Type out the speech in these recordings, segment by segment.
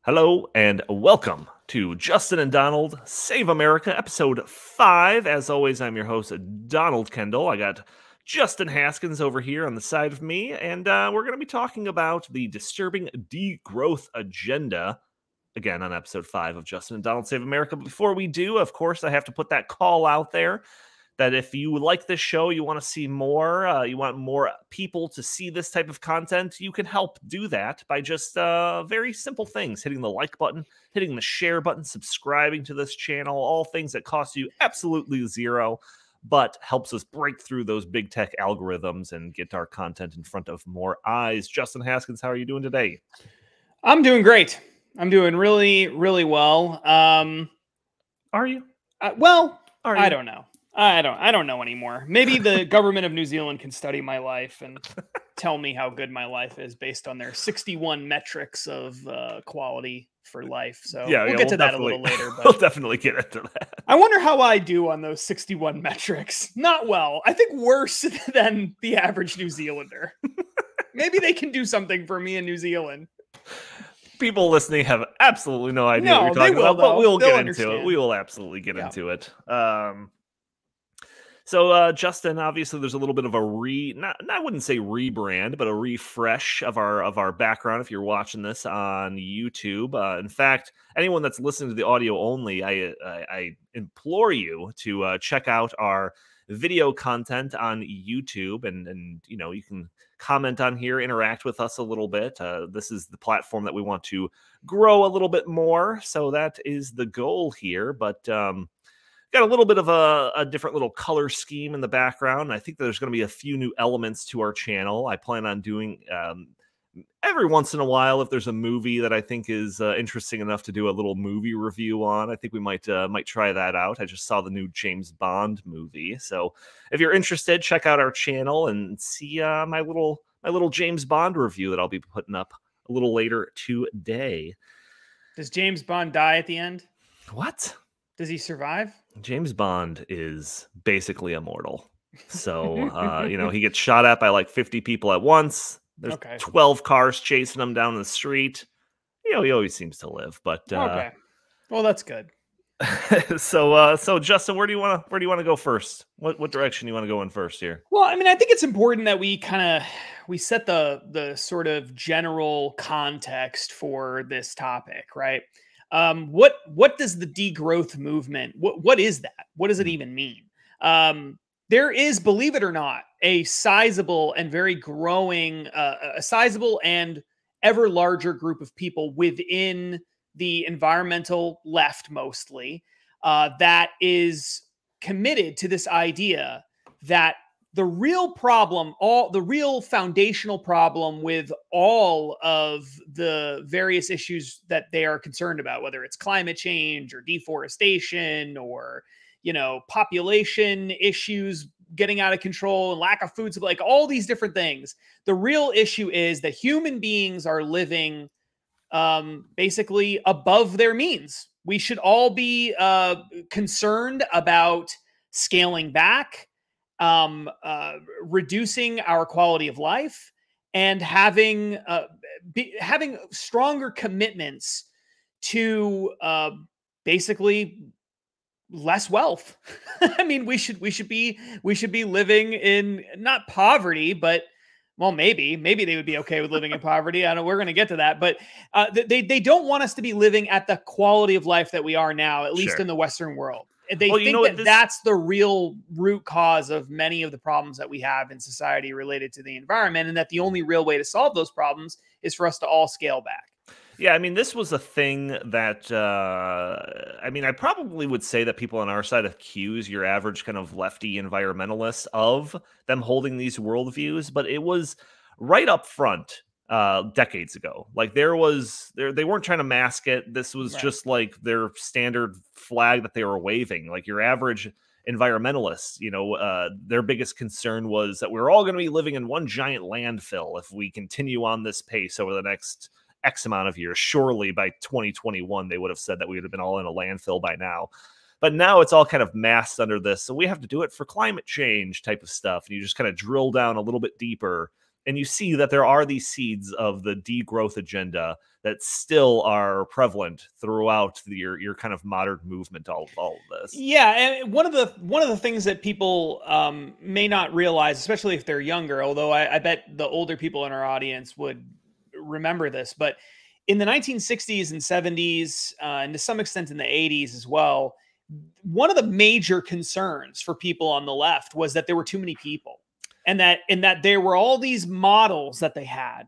Hello and welcome to Justin and Donald Save America, episode 5. As always, I'm your host, Donald Kendal. I got Justin Haskins over here on the side of me, and we're going to be talking about the disturbing degrowth agenda, again, on episode 5 of Justin and Donald Save America. But before we do, of course, I have to put that call out there that if you like this show, you want to see more, you want more people to see this type of content, you can help do that by just very simple things: hitting the like button, hitting the share button, subscribing to this channel, all things that cost you absolutely zero, but helps us break through those big tech algorithms and get our content in front of more eyes. Justin Haskins, how are you doing today? I'm doing great. I'm doing really, really well. Are you? I don't know. I don't know anymore. Maybe the government of New Zealand can study my life and tell me how good my life is based on their 61 metrics of quality for life. So we'll get to that a little later. But we'll definitely get into that. I wonder how I do on those 61 metrics. Not well. I think worse than the average New Zealander. Maybe they can do something for me in New Zealand. People listening have absolutely no idea what you're talking about, but we'll get into it. We will absolutely get into it. So, Justin, obviously there's a little bit of a I wouldn't say rebrand, but a refresh of our background if you're watching this on YouTube. In fact, anyone that's listening to the audio only, I implore you to check out our video content on YouTube, and you know, you can comment on here, interact with us a little bit. This is the platform that we want to grow a little bit more, so that is the goal here. But got a little bit of a different little color scheme in the background. I think there's going to be a few new elements to our channel. I plan on doing every once in a while, if there's a movie that I think is interesting enough to do a little movie review on, I think we might try that out. I just saw the new James Bond movie, so if you're interested, check out our channel and see my little James Bond review that I'll be putting up a little later today. Does James Bond die at the end? What? Does he survive? James Bond is basically immortal. So, you know, he gets shot at by like 50 people at once. There's 12 cars chasing him down the street. You know, he always seems to live, but okay. Well, that's good. So Justin, where do you want to go first? What direction do you want to go in first here? Well, I mean, I think it's important that we set the sort of general context for this topic, right? What does the degrowth movement, what is that? What does it even mean? There is, believe it or not, a sizable and very growing, a sizable and ever larger group of people within the environmental left mostly, that is committed to this idea that the real problem, the real foundational problem with all of the various issues that they are concerned about, whether it's climate change or deforestation or, you know, population issues getting out of control and lack of food supply, like all these different things. The real issue is that human beings are living basically above their means. We should all be concerned about scaling back, reducing our quality of life, and having stronger commitments to basically less wealth. I mean, we should be living in not poverty, but well, maybe they would be okay with living in poverty. I know we're going to get to that, but they don't want us to be living at the quality of life that we are now, at least in the Western world. They think that's the real root cause of many of the problems that we have in society related to the environment, and that the only real way to solve those problems is for us to all scale back. Yeah, I mean, this was a thing that, I mean, I probably would say that people on our side accuse your average kind of lefty environmentalists of them holding these worldviews, but it was right up front decades ago. Like they weren't trying to mask it. This was just like their standard flag that they were waving. Like your average environmentalists, you know, their biggest concern was that we're all going to be living in one giant landfill if we continue on this pace over the next X amount of years. Surely by 2021, they would have said that we would have been all in a landfill by now. But now it's all kind of masked under this. So we have to do it for climate change type of stuff. And you just kind of drill down a little bit deeper And you see that there are these seeds of the degrowth agenda that still are prevalent throughout your kind of modern movement, all of this. Yeah, and one of the things that people may not realize, especially if they're younger, although I bet the older people in our audience would remember this, but in the 1960s and 70s, and to some extent in the 80s as well, one of the major concerns for people on the left was that there were too many people, and that there were all these models that they had.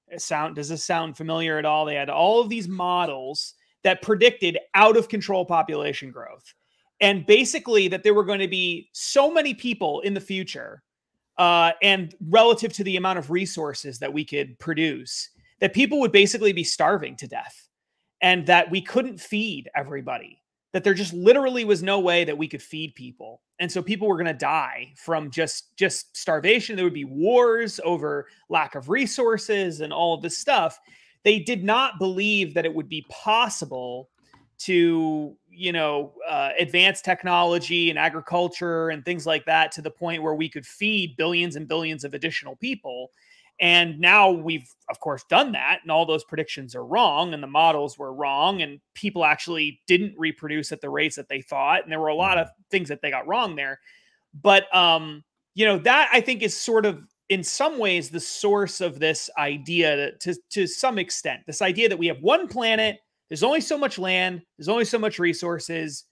Does this sound familiar at all? They had all of these models that predicted out of control population growth, and basically that there were going to be so many people in the future, and relative to the amount of resources that we could produce, that people would basically be starving to death, and that we couldn't feed everybody, that there just literally was no way that we could feed people. And so people were going to die from just starvation. There would be wars over lack of resources and all of this stuff. They did not believe that it would be possible to, advance technology and agriculture and things like that to the point where we could feed billions and billions of additional people. And now we've, of course, done that, and all those predictions are wrong, and the models were wrong, and people actually didn't reproduce at the rates that they thought, and there were a lot of things that they got wrong there. But that I think is sort of, in some ways, the source of this idea to some extent. This idea that we have one planet, there's only so much land, there's only so much resources,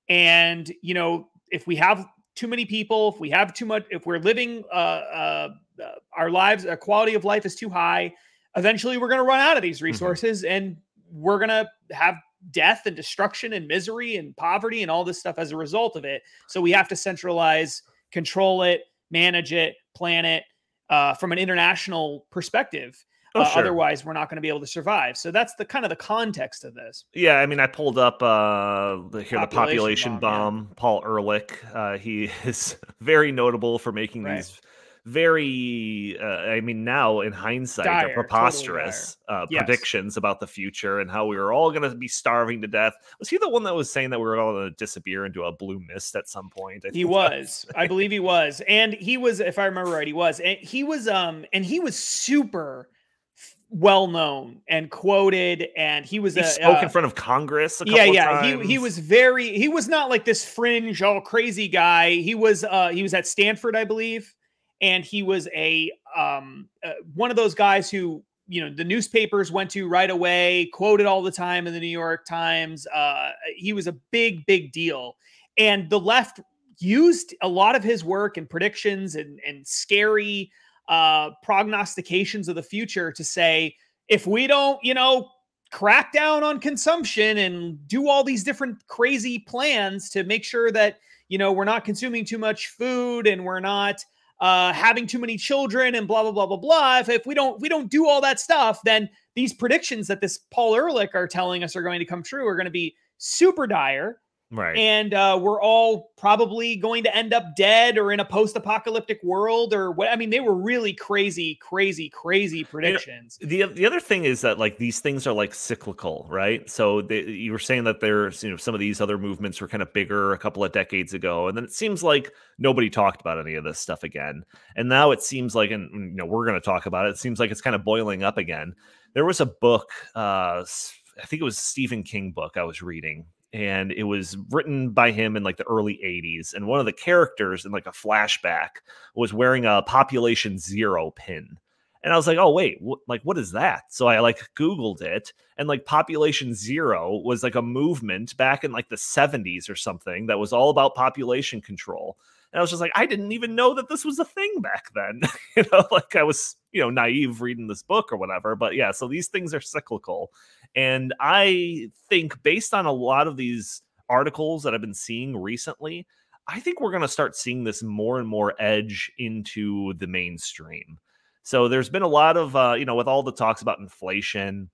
and if we have too many people, if we have too much, if we're living our lives, our quality of life is too high, eventually we're going to run out of these resources, and we're going to have death and destruction and misery and poverty and all this stuff as a result of it. So we have to centralize, control it, manage it, plan it from an international perspective. Sure. Otherwise, we're not going to be able to survive. So that's the kind of the context of this. Yeah, I mean, I pulled up the population bomb. Yeah. Paul Ehrlich. He is very notable for making these very, now in hindsight, are preposterous predictions about the future and how we were all going to be starving to death. Was he the one that was saying that we were all going to disappear into a blue mist at some point? He was. I believe he was. And he was, if I remember right, he was. And he was super well known and quoted, and he spoke in front of Congress a couple of times. He was not like this fringe all crazy guy. He was at Stanford, I believe, and he was one of those guys who the newspapers went to right away, quoted all the time in the New York Times. He was a big deal, and the left used a lot of his work and predictions and scary prognostications of the future to say, if we don't, crack down on consumption and do all these different crazy plans to make sure that, we're not consuming too much food and we're not having too many children and blah, blah, blah, blah, blah. If we don't do all that stuff, then these predictions that this Paul Ehrlich are telling us are going to come true are going to be super dire. Right. And we're all probably going to end up dead or in a post-apocalyptic world or what. I mean, they were really crazy predictions. The other thing is that these things are cyclical, right? So you were saying that there's, some of these other movements were kind of bigger a couple of decades ago. And then it seems like nobody talked about any of this stuff again. And now it seems like, and we're going to talk about it. It seems like it's kind of boiling up again. There was a book, I think it was a Stephen King book I was reading. And it was written by him in the early 80s. And one of the characters in a flashback was wearing a population zero pin. And I was like, oh, wait, what is that? So I Googled it, and population zero was a movement back in the 70s or something that was all about population control. And I was just like, I didn't even know that this was a thing back then. I was, naive reading this book or whatever. But yeah, so these things are cyclical. And I think based on a lot of these articles that I've been seeing recently, I think we're going to start seeing this more and more edge into the mainstream. So there's been a lot of, with all the talks about inflation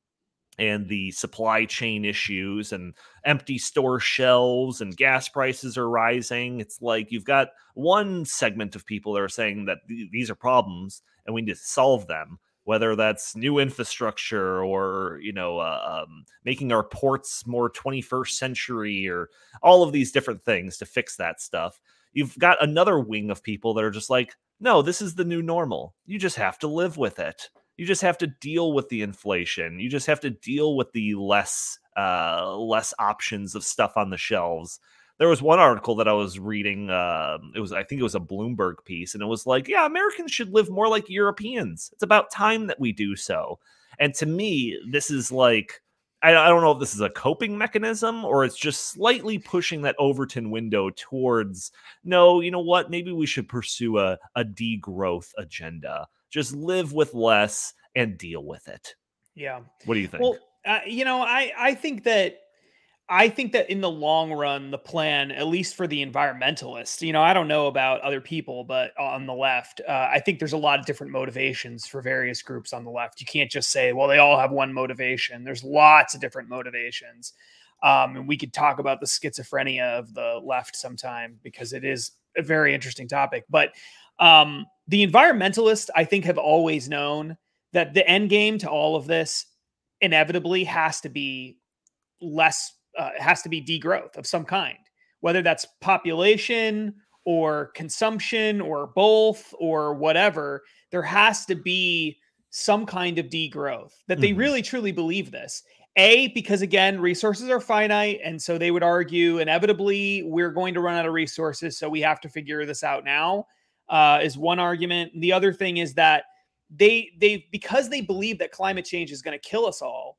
and the supply chain issues and empty store shelves and gas prices are rising. It's you've got one segment of people that are saying that these are problems and we need to solve them, whether that's new infrastructure or, making our ports more 21st century or all of these different things to fix that stuff. You've got another wing of people that are just No, this is the new normal. You just have to live with it. You just have to deal with the inflation. You just have to deal with the less options of stuff on the shelves. There was one article that I was reading. I think it was a Bloomberg piece, and it was like, yeah, Americans should live more like Europeans. It's about time that we do so. And to me, this is like, I don't know if this is a coping mechanism or it's just slightly pushing that Overton window towards, no, you know what? Maybe we should pursue a degrowth agenda. Just live with less and deal with it. Yeah. What do you think? Well, I think that in the long run, the plan, at least for the environmentalists, I don't know about other people, but on the left, I think there's a lot of different motivations for various groups on the left. You can't just say, well, they all have one motivation. There's lots of different motivations. And we could talk about the schizophrenia of the left sometime because it is a very interesting topic. But the environmentalists, I think, have always known that the end game to all of this inevitably has to be degrowth of some kind, whether that's population or consumption or both or whatever. There has to be some kind of degrowth, that they really truly believe this. Because again, resources are finite. And so they would argue inevitably we're going to run out of resources. So we have to figure this out now, is one argument. The other thing is that because they believe that climate change is going to kill us all,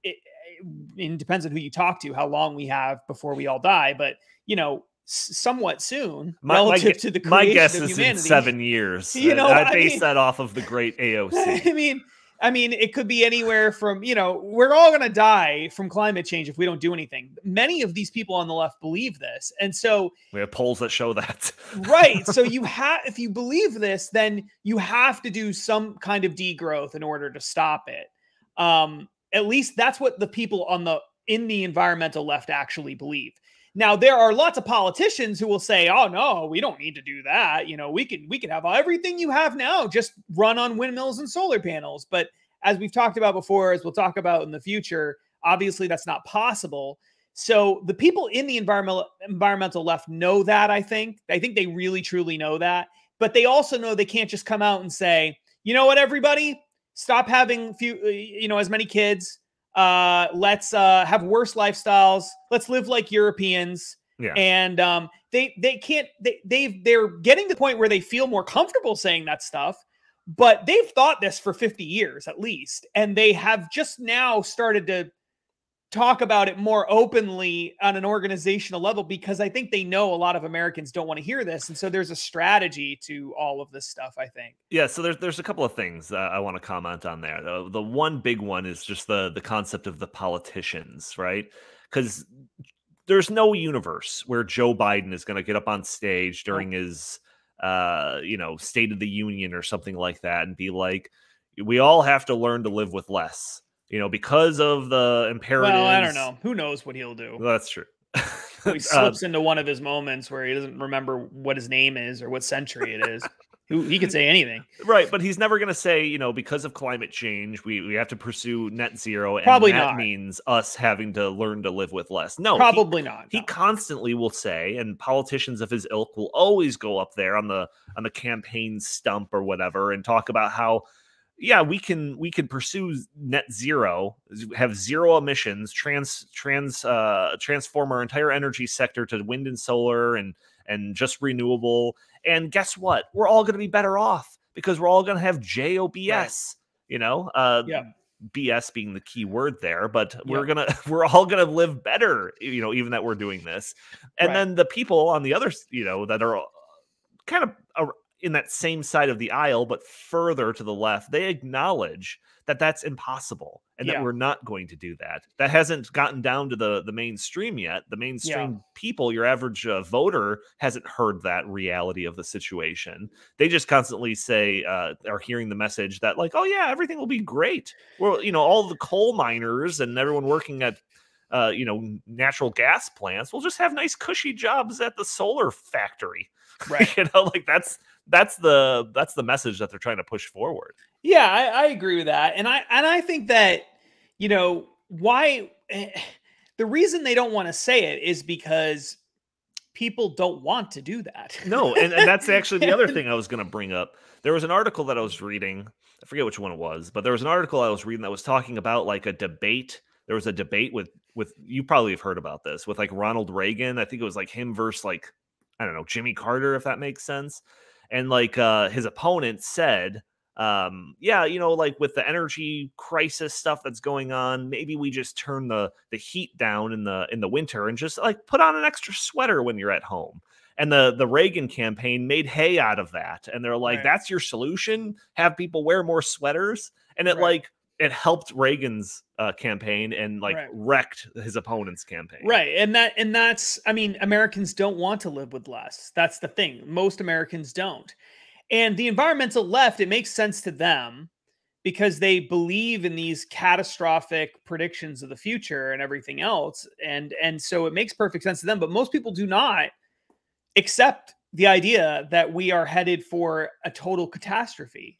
it depends on who you talk to, how long we have before we all die, but somewhat soon relative to the creation my guess of is humanity. In 7 years. I base that off of the great AOC. I mean, it could be anywhere from, we're all going to die from climate change if we don't do anything. Many of these people on the left believe this. And so we have polls that show that. Right. So if you believe this, then you have to do some kind of degrowth in order to stop it. At least that's what the people in the environmental left actually believe. Now, there are lots of politicians who will say, oh, no, we don't need to do that. We can have everything you have now, just run on windmills and solar panels. But as we've talked about before, as we'll talk about in the future, obviously that's not possible. So the people in the environmental left know that, I think. I think they really, truly know that. But they also know they can't just come out and say, you know what, everybody? Stop having as many kids. Let's have worse lifestyles. Let's live like Europeans. Yeah. And they're getting to the point where they feel more comfortable saying that stuff, but they've thought this for 50 years at least. And they have just now started to talk about it more openly on an organizational level, because I think they know a lot of Americans don't want to hear this. And so there's a strategy to all of this stuff, I think. Yeah, so there's a couple of things I want to comment on there. The one big one is just the concept of the politicians, right? Because there's no universe where Joe Biden is going to get up on stage during his State of the Union or something like that and be like, we all have to learn to live with less. Because of the imperatives. Well, I don't know. Who knows what he'll do? Well, that's true. He slips into one of his moments where he doesn't remember what his name is or what century it is. He could say anything. Right, but he's never going to say, because of climate change, we have to pursue net zero. And Probably that not. means us having to learn to live with less. No, probably not. No. He constantly will say, and politicians of his ilk will always go up there on the campaign stump or whatever and talk about how, yeah, we can pursue net zero, have zero emissions, transform our entire energy sector to wind and solar and just renewable. And guess what? We're all going to be better off because we're all going to have JOBS. Right. BS being the key word there, but we're all gonna live better. Even that we're doing this, and then the people on the other, that are kind of in that same side of the aisle, but further to the left, they acknowledge that that's impossible and that we're not going to do that. That hasn't gotten down to the mainstream yet. The mainstream people, your average voter, hasn't heard that reality of the situation. They just constantly say, are hearing the message that like, oh yeah, everything will be great. Well, all the coal miners and everyone working at natural gas plants will just have nice cushy jobs at the solar factory. Right. That's the message that they're trying to push forward. Yeah, I agree with that. And I think that, why the reason they don't want to say it is because people don't want to do that. No, and that's actually the other thing I was going to bring up. There was an article that I was reading. I forget which one it was, but there was an article I was reading that was talking about like a debate. There was a debate with you probably have heard about this, with like Ronald Reagan. I think it was like him versus like, I don't know, Jimmy Carter, if that makes sense. And like his opponent said, yeah, you know, like with the energy crisis stuff that's going on, maybe we just turn the heat down in the winter and just like put on an extra sweater when you're at home. And the Reagan campaign made hay out of that. And they're like, that's your solution? Have people wear more sweaters? And it like, it helped Reagan's campaign and like wrecked his opponent's campaign. Right. And that's, I mean, Americans don't want to live with less. That's the thing. Most Americans don't. And the environmental left, it makes sense to them because they believe in these catastrophic predictions of the future and everything else. And so it makes perfect sense to them. But most people do not accept the idea that we are headed for a total catastrophe.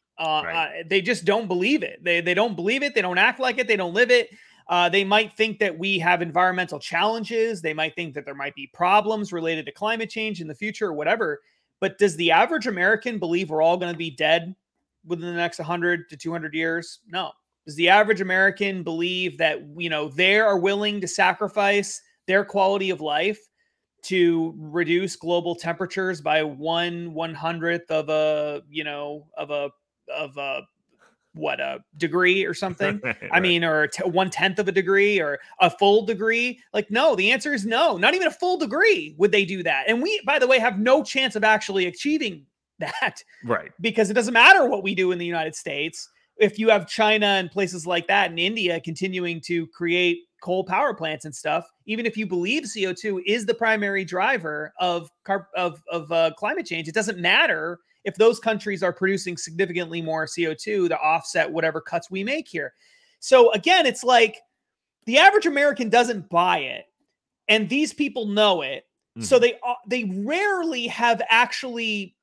They just don't believe it. They don't believe it. They don't act like it. They don't live it. They might think that we have environmental challenges. They might think that there might be problems related to climate change in the future or whatever. But does the average American believe we're all going to be dead within the next 100 to 200 years? No. Does the average American believe that, you know, they are willing to sacrifice their quality of life to reduce global temperatures by 1/100th of a, you know, of a degree or something? I mean, or 1/10 of a degree or a full degree? Like, no, the answer is no, not even a full degree would they do that. And we, by the way, have no chance of actually achieving that. Right. Because it doesn't matter what we do in the United States. If you have China and places like that and India continuing to create coal power plants and stuff, even if you believe CO2 is the primary driver of climate change, it doesn't matter if those countries are producing significantly more CO2 to offset whatever cuts we make here. So again, it's like the average American doesn't buy it, and these people know it. Mm-hmm. So they rarely have actually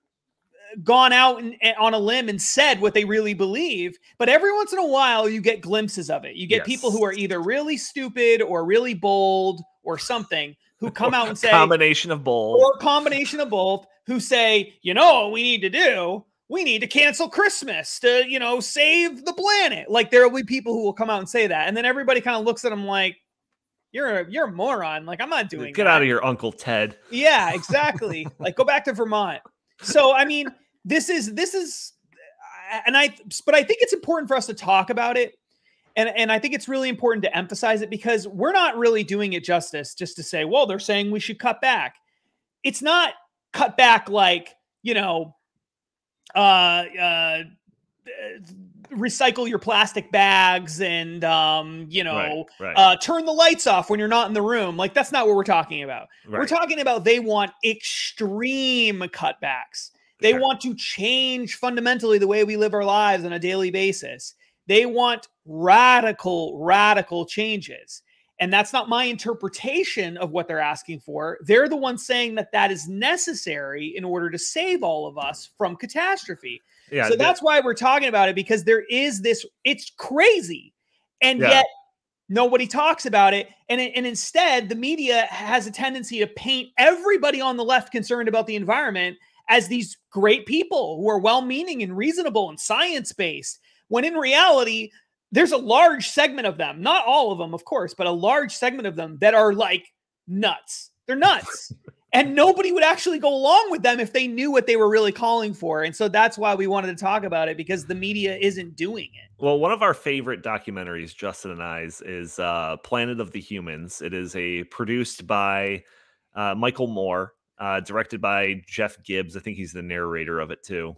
gone out on a limb and said what they really believe. But every once in a while, you get glimpses of it. You get people who are either really stupid or really bold or something who come out and say combination of both, who say, you know what we need to do? We need to cancel Christmas to, you know, save the planet. Like, there will be people who will come out and say that. And then everybody kind of looks at them like, you're a moron. Like, I'm not doing that. Get out of here, Uncle Ted. Yeah, exactly. Like, go back to Vermont. So, I mean, this is, but I think it's important for us to talk about it. And I think it's really important to emphasize it because we're not really doing it justice just to say, well, they're saying we should cut back. It's not cut back like, you know, recycle your plastic bags and, you know, turn the lights off when you're not in the room. Like, that's not what we're talking about. Right. We're talking about they want extreme cutbacks. They want to change fundamentally the way we live our lives on a daily basis. They want radical changes. And that's not my interpretation of what they're asking for. They're the ones saying that that is necessary in order to save all of us from catastrophe. Yeah, so that's why we're talking about it, because there is this, it's crazy. And yet nobody talks about it. And instead, the media has a tendency to paint everybody on the left concerned about the environment as these great people who are well-meaning and reasonable and science-based, when in reality, there's a large segment of them, not all of them, of course, but a large segment of them that are like nuts. They're nuts. And nobody would actually go along with them if they knew what they were really calling for. And so that's why we wanted to talk about it, because the media isn't doing it. Well, one of our favorite documentaries, Justin and I's, is Planet of the Humans. It is produced by Michael Moore, directed by Jeff Gibbs. I think he's the narrator of it too.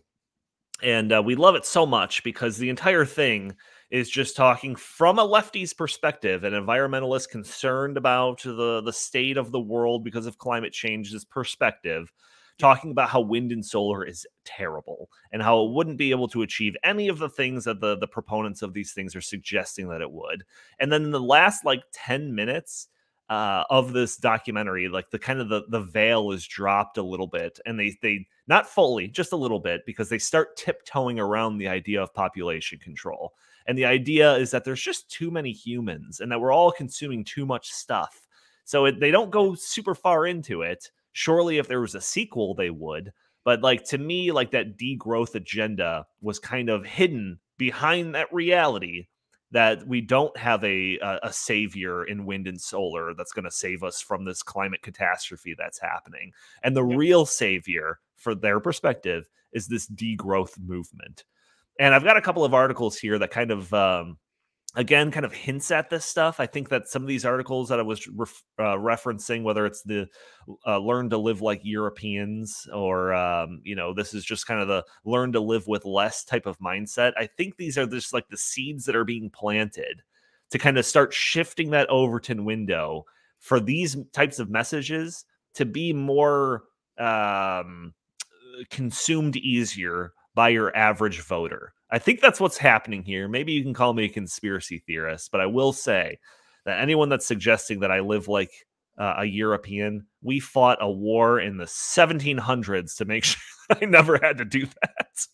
And we love it so much because the entire thing is just talking from a lefty's perspective, an environmentalist concerned about the state of the world because of climate change's perspective, talking about how wind and solar is terrible and how it wouldn't be able to achieve any of the things that the proponents of these things are suggesting that it would. And then in the last like 10 minutes of this documentary, like the veil is dropped a little bit, and they not fully, just a little bit, because they start tiptoeing around the idea of population control. And the idea is that there's just too many humans and that we're all consuming too much stuff. So they don't go super far into it, Surely if there was a sequel, they would. But like, to me, like, that degrowth agenda was kind of hidden behind that reality that we don't have a savior in wind and solar that's going to save us from this climate catastrophe that's happening. And the real savior, for their perspective, is this degrowth movement. And I've got a couple of articles here that kind of, again, kind of hints at this stuff. I think that some of these articles that I was referencing, whether it's the learn to live like Europeans, or, this is just kind of the learn to live with less type of mindset. I think these are just like the seeds that are being planted to kind of start shifting that Overton window for these types of messages to be more consumed easier by your average voter. I think that's what's happening here. Maybe you can call me a conspiracy theorist, but I will say that anyone that's suggesting that I live like a European, we fought a war in the 1700s to make sure I never had to do that.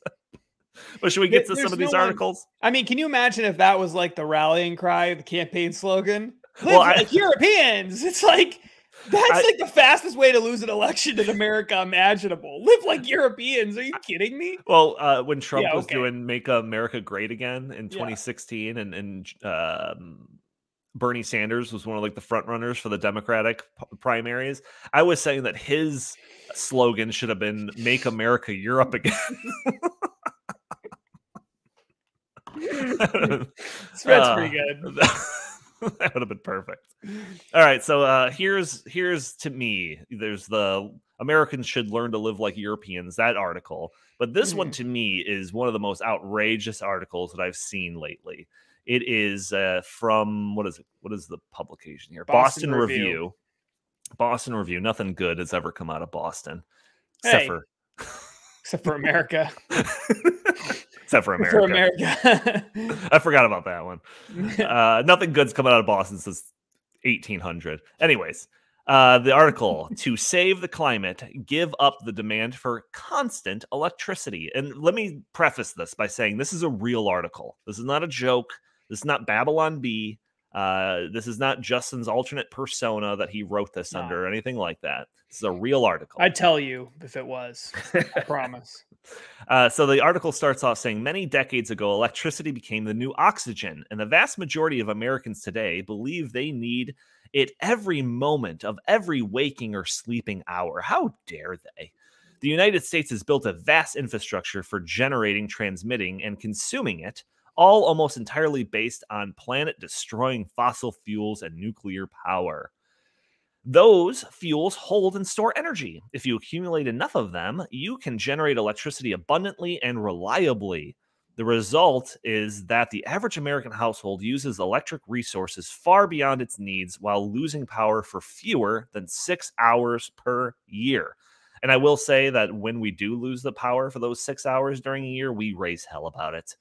But should we get to some of these articles? I mean, can you imagine if that was like the rallying cry, the campaign slogan? Live like Europeans. It's like, that's like the fastest way to lose an election in America imaginable. Live like Europeans. Are you kidding me? Well, when Trump was doing Make America Great Again in 2016, and Bernie Sanders was one of like the front runners for the Democratic primaries, I was saying that his slogan should have been Make America Europe Again. That's pretty good. That would have been perfect. All right, so here's to me, there's the Americans should learn to live like Europeans, that article. But this one to me is one of the most outrageous articles that I've seen lately. It is from, what is the publication here? Boston Review. Boston Review. Nothing good has ever come out of Boston. Except for America. Except for America. For America. I forgot about that one. Nothing good's come out of Boston since 1800. Anyways, the article, to save the climate, give up the demand for constant electricity. And let me preface this by saying this is a real article. This is not a joke. This is not Babylon Bee. This is not Justin's alternate persona that he wrote this under or anything like that. This is a real article. I'd tell you if it was. I promise. So the article starts off saying, many decades ago, electricity became the new oxygen, and the vast majority of Americans today believe they need it every moment of every waking or sleeping hour. How dare they? The United States has built a vast infrastructure for generating, transmitting, and consuming it, all almost entirely based on planet-destroying fossil fuels and nuclear power. Those fuels hold and store energy. If you accumulate enough of them, you can generate electricity abundantly and reliably. The result is that the average American household uses electric resources far beyond its needs while losing power for fewer than 6 hours per year. And I will say that when we do lose the power for those 6 hours during a year, we raise hell about it.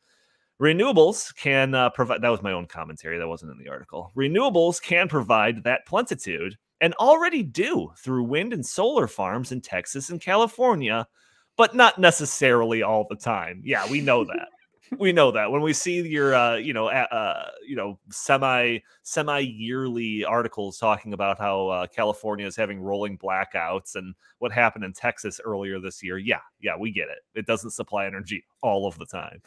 Renewables can provide, that was my own commentary, that wasn't in the article. Renewables can provide that plenitude, and already do through wind and solar farms in Texas and California, but not necessarily all the time. Yeah, we know that. We know that when we see your, semi-yearly articles talking about how California is having rolling blackouts and what happened in Texas earlier this year. Yeah, we get it. It doesn't supply energy all of the time.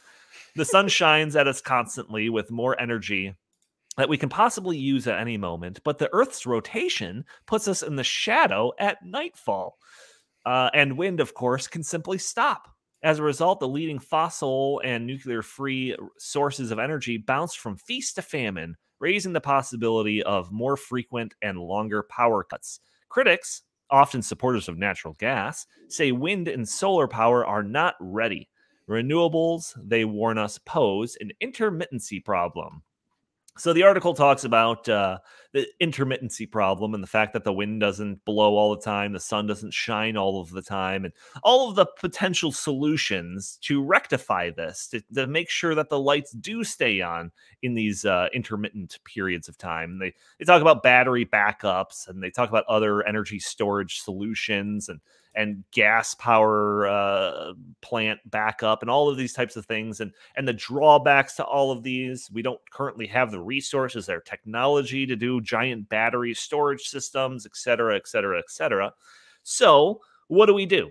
The sun shines at us constantly with more energy that we can possibly use at any moment, but the Earth's rotation puts us in the shadow at nightfall. And wind, of course, can simply stop. As a result, the leading fossil and nuclear-free sources of energy bounce from feast to famine, raising the possibility of more frequent and longer power cuts. Critics, often supporters of natural gas, say wind and solar power are not ready. Renewables, they warn us, pose an intermittency problem. So the article talks about the intermittency problem and the fact that the wind doesn't blow all the time, the sun doesn't shine all of the time, and all of the potential solutions to rectify this, to make sure that the lights do stay on in these intermittent periods of time. They talk about battery backups, and they talk about other energy storage solutions, and gas power plant backup, and all of these types of things, and the drawbacks to all of these. We don't currently have the resources or technology to do giant battery storage systems, et cetera, et cetera, et cetera. So what do we do?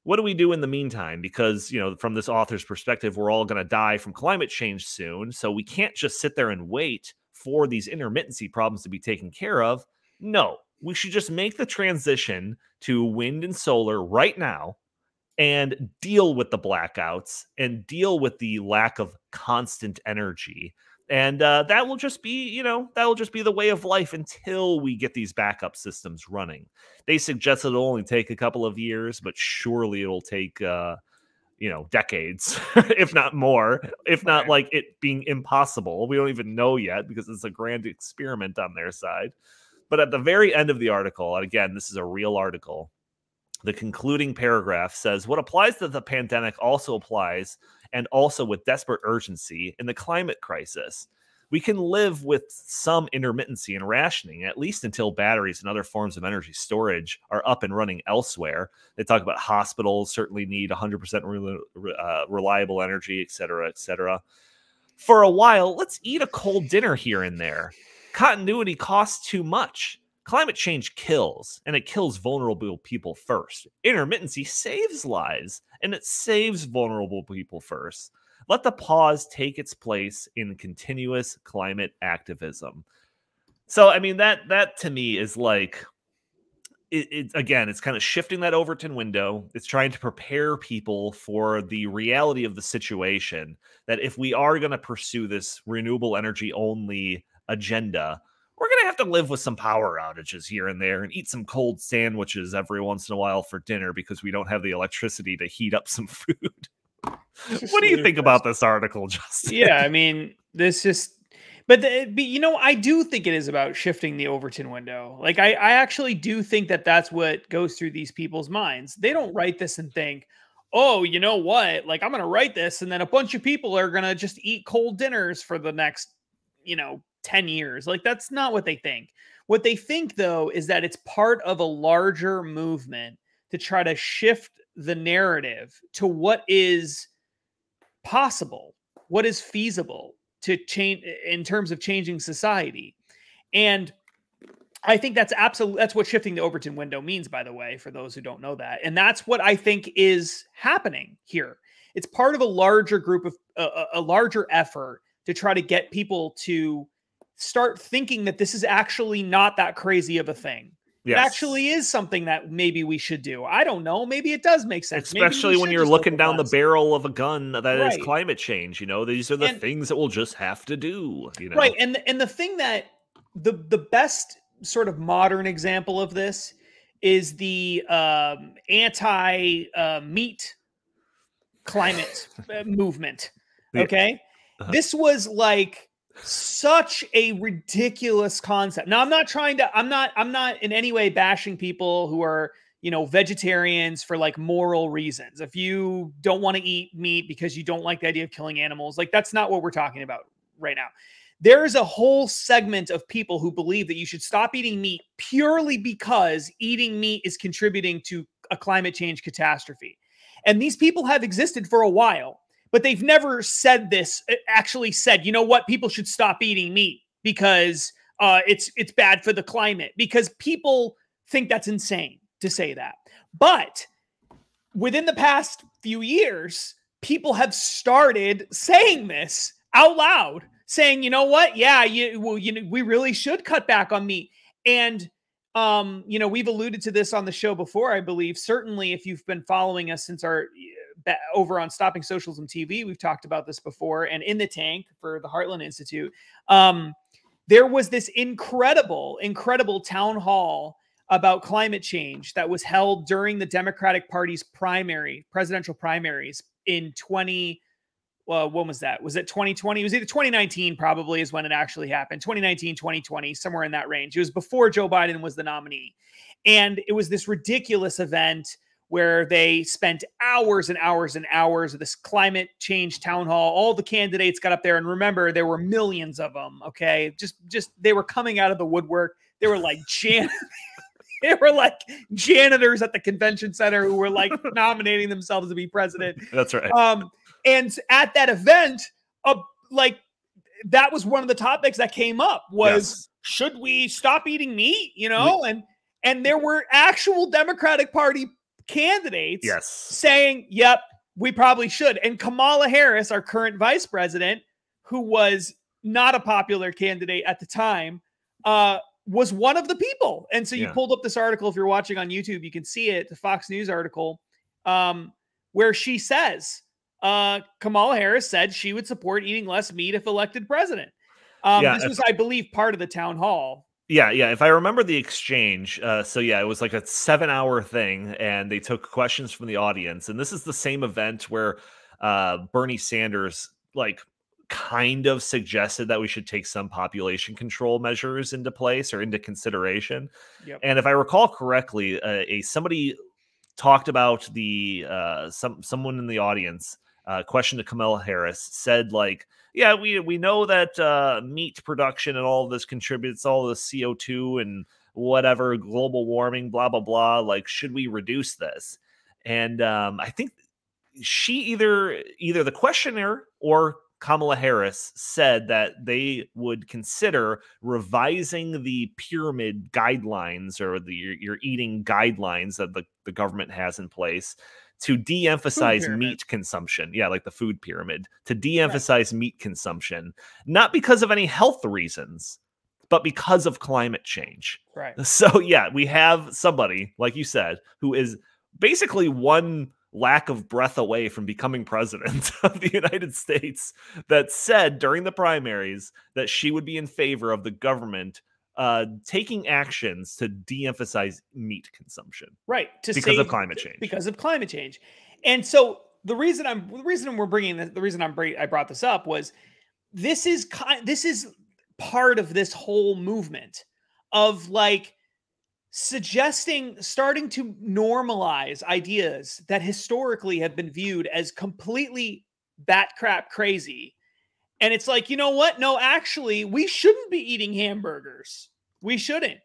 What do we do in the meantime? Because, from this author's perspective, we're all going to die from climate change soon. So we can't just sit there and wait for these intermittency problems to be taken care of. No, we should just make the transition to wind and solar right now and deal with the blackouts and deal with the lack of constant energy. And that will just be, the way of life until we get these backup systems running. They suggest it'll only take a couple of years, but surely it'll take, decades, if not more, if not like it being impossible. We don't even know yet because it's a grand experiment on their side. But at the very end of the article, and again, this is a real article, the concluding paragraph says, what applies to the pandemic also applies, and also with desperate urgency, in the climate crisis. We can live with some intermittency and rationing, at least until batteries and other forms of energy storage are up and running elsewhere. They talk about hospitals certainly need 100% reliable energy, et cetera, et cetera. For a while, let's eat a cold dinner here and there. Continuity costs too much. Climate change kills, and it kills vulnerable people first. Intermittency saves lives, and it saves vulnerable people first. Let the pause take its place in continuous climate activism. So, I mean, that to me is like, again, it's kind of shifting that Overton window. It's trying to prepare people for the reality of the situation, that if we are going to pursue this renewable energy only agenda, we're going to have to live with some power outages here and there and eat some cold sandwiches every once in a while for dinner because we don't have the electricity to heat up some food. What do you think about this article, Justin? Yeah, I mean, this just... But I do think it is about shifting the Overton window. Like, I actually do think that that's what goes through these people's minds. They don't write this and think, oh, you know what? Like, I'm going to write this and then a bunch of people are going to just eat cold dinners for the next, 10 years. Like, that's not what they think. What they think, though, is that it's part of a larger movement to try to shift the narrative to what is possible, what is feasible to change in terms of changing society. And I think that's what shifting the Overton window means, by the way, for those who don't know that. And that's what I think is happening here. It's part of a larger group of a larger effort to try to get people to start thinking that this is actually not that crazy of a thing. Yes. It actually is something that maybe we should do. I don't know. Maybe it does make sense. Especially when you're looking down the barrel of a gun that is climate change. These are the things that we'll just have to do. Right. And the thing that the best sort of modern example of this is the anti-meat climate movement. Okay. This was like such a ridiculous concept. Now, I'm not in any way bashing people who are, vegetarians for like moral reasons. If you don't want to eat meat because you don't like the idea of killing animals, like that's not what we're talking about right now. There is a whole segment of people who believe that you should stop eating meat purely because eating meat is contributing to a climate change catastrophe. And these people have existed for a while. But they've never actually said, you know what, people should stop eating meat because it's bad for the climate, because people think that's insane to say that. But within the past few years, people have started saying this out loud, saying, you know what, yeah, we really should cut back on meat. And we've alluded to this on the show before, I believe. Certainly, if you've been following us since our over on Stopping Socialism TV, we've talked about this before, and in the tank for the Heartland Institute, there was this incredible town hall about climate change that was held during the Democratic Party's presidential primaries in when was that? Was it 2020? It was either 2019 probably is when it actually happened. 2019, 2020, somewhere in that range. It was before Joe Biden was the nominee. And it was this ridiculous event where they spent hours and hours and hours of this climate change town hall. All the candidates got up there, and remember, there were millions of them. Okay. Just they were coming out of the woodwork. They were like they were like janitors at the convention center who were like nominating themselves to be president. That's right. And at that event, that was one of the topics that came up was, should we stop eating meat? And there were actual Democratic Party candidates Yes. saying, yep, we probably should. And Kamala Harris, our current vice president, who was not a popular candidate at the time, was one of the people. And so you pulled up this article. If you're watching on YouTube, you can see it, the Fox News article, where she says, Kamala Harris said she would support eating less meat if elected president. This was, I believe, part of the town hall. Yeah. If I remember the exchange, it was like a 7-hour thing, and they took questions from the audience. And this is the same event where Bernie Sanders, like, kind of suggested that we should take some population control measures into place or into consideration. Yep. And if I recall correctly, somebody talked about someone in the audience, question to Kamala Harris, said, like, yeah, we know that meat production and all of this contributes all the CO2 and whatever, global warming, blah, blah, blah. Like, should we reduce this? And I think she either the questioner or Kamala Harris said that they would consider revising the pyramid guidelines, or your eating guidelines that the government has in place, to de-emphasize meat consumption. Yeah, like the food pyramid, to de-emphasize meat consumption, not because of any health reasons, but because of climate change. Right. So yeah, we have somebody, like you said, who is basically one lack of breath away from becoming president of the United States, that said during the primaries that she would be in favor of the government taking actions to de-emphasize meat consumption. Right. Because of climate change. Because of climate change. And so the reason we're bringing this, the reason I brought this up was this is part of this whole movement of, like, starting to normalize ideas that historically have been viewed as completely batcrap crazy. And it's like, you know what? No, actually, we shouldn't be eating hamburgers. We shouldn't.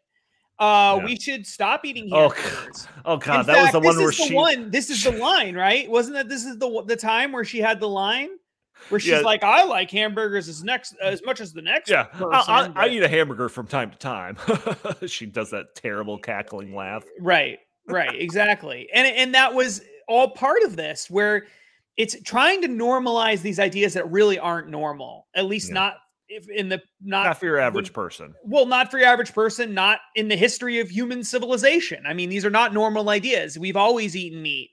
We should stop eating hamburgers. Oh God, that was the one where this is the line, right? Wasn't that this is the time where she had the line? Where she's like, I like hamburgers as much as the next person. I eat a hamburger from time to time. She does that terrible cackling laugh. Right, exactly. And that was all part of this, where it's trying to normalize these ideas that really aren't normal, at least not for your average person. Well, not for your average person, not in the history of human civilization. I mean, these are not normal ideas. We've always eaten meat.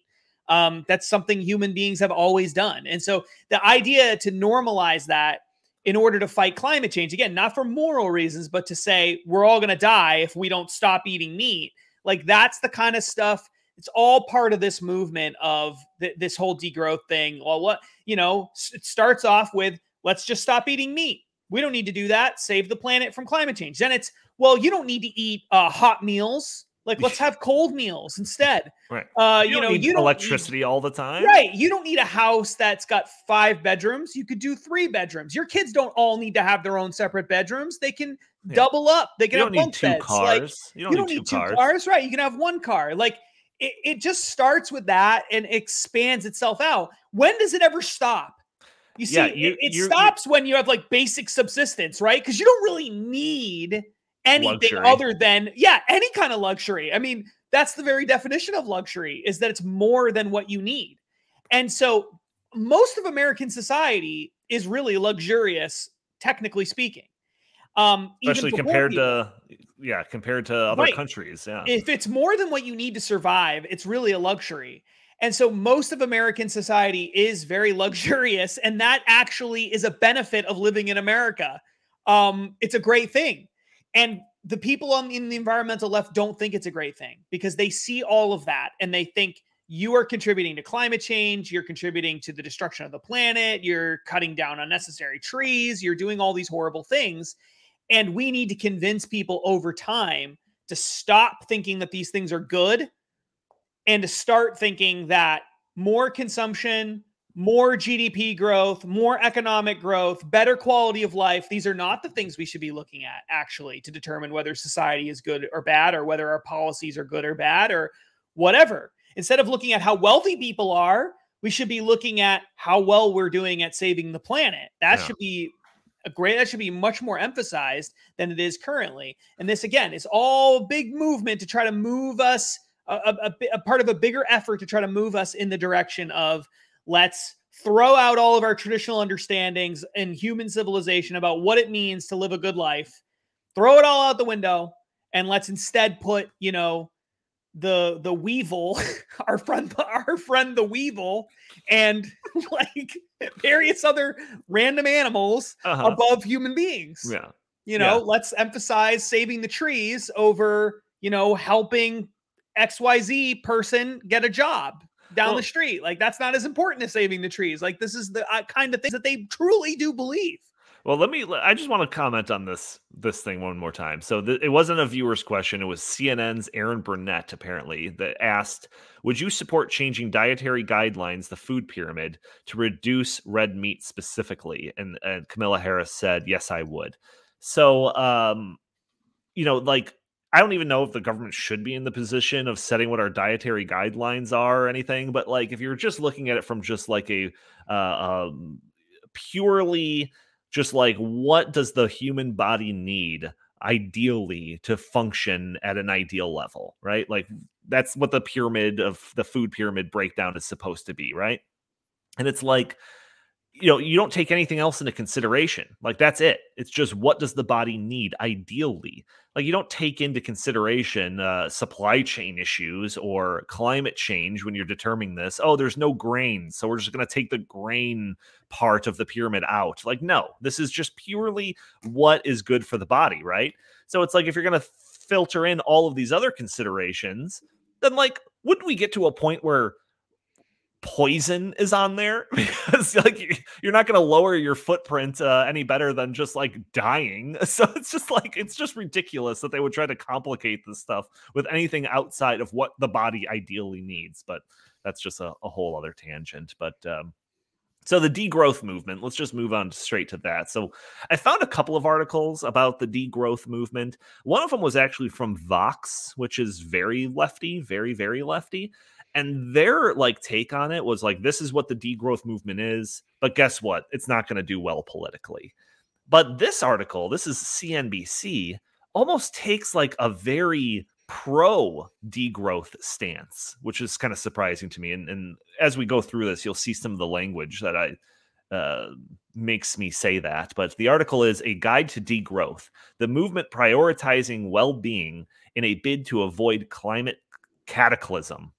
That's something human beings have always done. And so the idea to normalize that in order to fight climate change, again, not for moral reasons, but to say we're all going to die if we don't stop eating meat, like, that's the kind of stuff. It's all part of this movement of this whole degrowth thing. Well, it starts off with, let's just stop eating meat. We don't need to do that. Save the planet from climate change. Then it's, well, you don't need to eat hot meals. Like, let's have cold meals instead. Right. You don't need electricity all the time. Right. You don't need a house that's got 5 bedrooms. You could do 3 bedrooms. Your kids don't all need to have their own separate bedrooms. They can double up. They can have bunk beds. You don't need 2 cars. Right. You can have 1 car. Like, it just starts with that and expands itself out. When does it ever stop? You see, it stops when you have, like, basic subsistence, right? Because you don't really need anything other than any kind of luxury. I mean, that's the very definition of luxury, is that it's more than what you need. And so most of American society is really luxurious, technically speaking. Especially compared to other countries. Yeah. If it's more than what you need to survive, it's really a luxury. And so most of American society is very luxurious, and that actually is a benefit of living in America. It's a great thing. And the people in the environmental left don't think it's a great thing, because they see all of that and they think you are contributing to climate change, you're contributing to the destruction of the planet, you're cutting down unnecessary trees, you're doing all these horrible things. And we need to convince people over time to stop thinking that these things are good and to start thinking that more consumption, more GDP growth, more economic growth, better quality of life, these are not the things we should be looking at, actually, to determine whether society is good or bad, or whether our policies are good or bad, or whatever. Instead of looking at how wealthy people are, we should be looking at how well we're doing at saving the planet. That should be That should be much more emphasized than it is currently. And this, again, is all big movement to try to move us, a part of a bigger effort to try to move us in the direction of, let's throw out all of our traditional understandings in human civilization about what it means to live a good life, throw it all out the window, and let's instead put, the weevil, our friend the weevil, and like various other random animals above human beings. Let's emphasize saving the trees over, helping XYZ person get a job down the street. Like, that's not as important as saving the trees. Like, this is the kind of things that they truly do believe. Well, I just want to comment on this thing one more time. So it wasn't a viewer's question. It was CNN's Aaron Burnett, apparently, that asked, would you support changing dietary guidelines, the food pyramid, to reduce red meat specifically? And Camilla Harris said, yes, I would. So, like, I don't even know if the government should be in the position of setting what our dietary guidelines are or anything. But like, if you're just looking at it from just like a purely just like, what does the human body need ideally to function at an ideal level, right? Like, that's what the food pyramid breakdown is supposed to be, right? And it's like, you don't take anything else into consideration. Like, that's it. It's just, what does the body need ideally? Like, you don't take into consideration supply chain issues or climate change when you're determining this. Oh, there's no grain, so we're just going to take the grain part of the pyramid out. Like, no, this is just purely what is good for the body, right? So it's like, if you're going to filter in all of these other considerations, then like, wouldn't we get to a point where poison is on there? Because like, you're not going to lower your footprint any better than just like dying. So it's just like, it's just ridiculous that they would try to complicate this stuff with anything outside of what the body ideally needs. But that's just a whole other tangent. But so the degrowth movement, let's just move on straight to that. So I found a couple of articles about the degrowth movement. One of them was actually from Vox, which is very lefty, very, very lefty. And their like take on it was like, this is what the degrowth movement is, but guess what? It's not going to do well politically. But this article, this is CNBC, almost takes like a very pro degrowth stance, which is kind of surprising to me. And as we go through this, you'll see some of the language that makes me say that. But the article is A Guide to Degrowth, the movement prioritizing well-being in a bid to avoid climate cataclysm.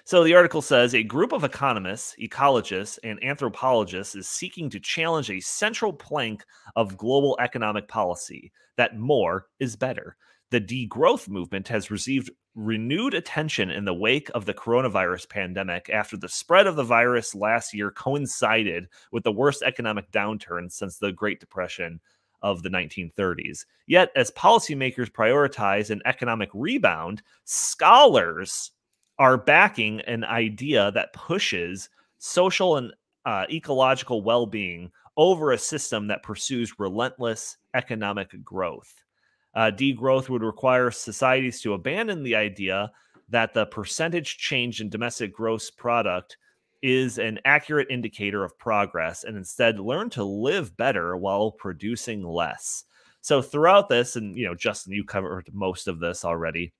So the article says, a group of economists, ecologists, and anthropologists is seeking to challenge a central plank of global economic policy, that more is better. The degrowth movement has received renewed attention in the wake of the coronavirus pandemic after the spread of the virus last year coincided with the worst economic downturn since the Great Depression of the 1930s. Yet, as policymakers prioritize an economic rebound, scholars are backing an idea that pushes social and ecological well-being over a system that pursues relentless economic growth. Degrowth would require societies to abandon the idea that the percentage change in domestic gross product is an accurate indicator of progress and instead learn to live better while producing less. So throughout this, and Justin, you covered most of this already,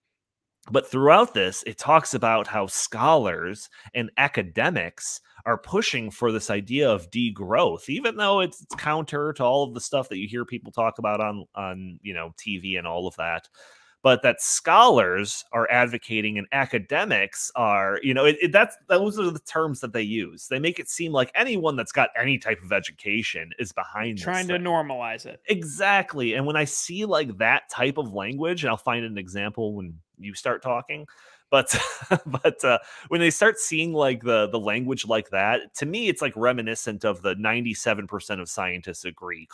but throughout this, it talks about how scholars and academics are pushing for this idea of degrowth, even though it's counter to all of the stuff that you hear people talk about on TV and all of that. But that scholars are advocating and academics are, those are the terms that they use. They make it seem like anyone that's got any type of education is behind trying to normalize it. Exactly. And when I see like that type of language, and I'll find an example when you start talking, but when they start seeing like the language like that, to me, it's like reminiscent of the 97% of scientists agree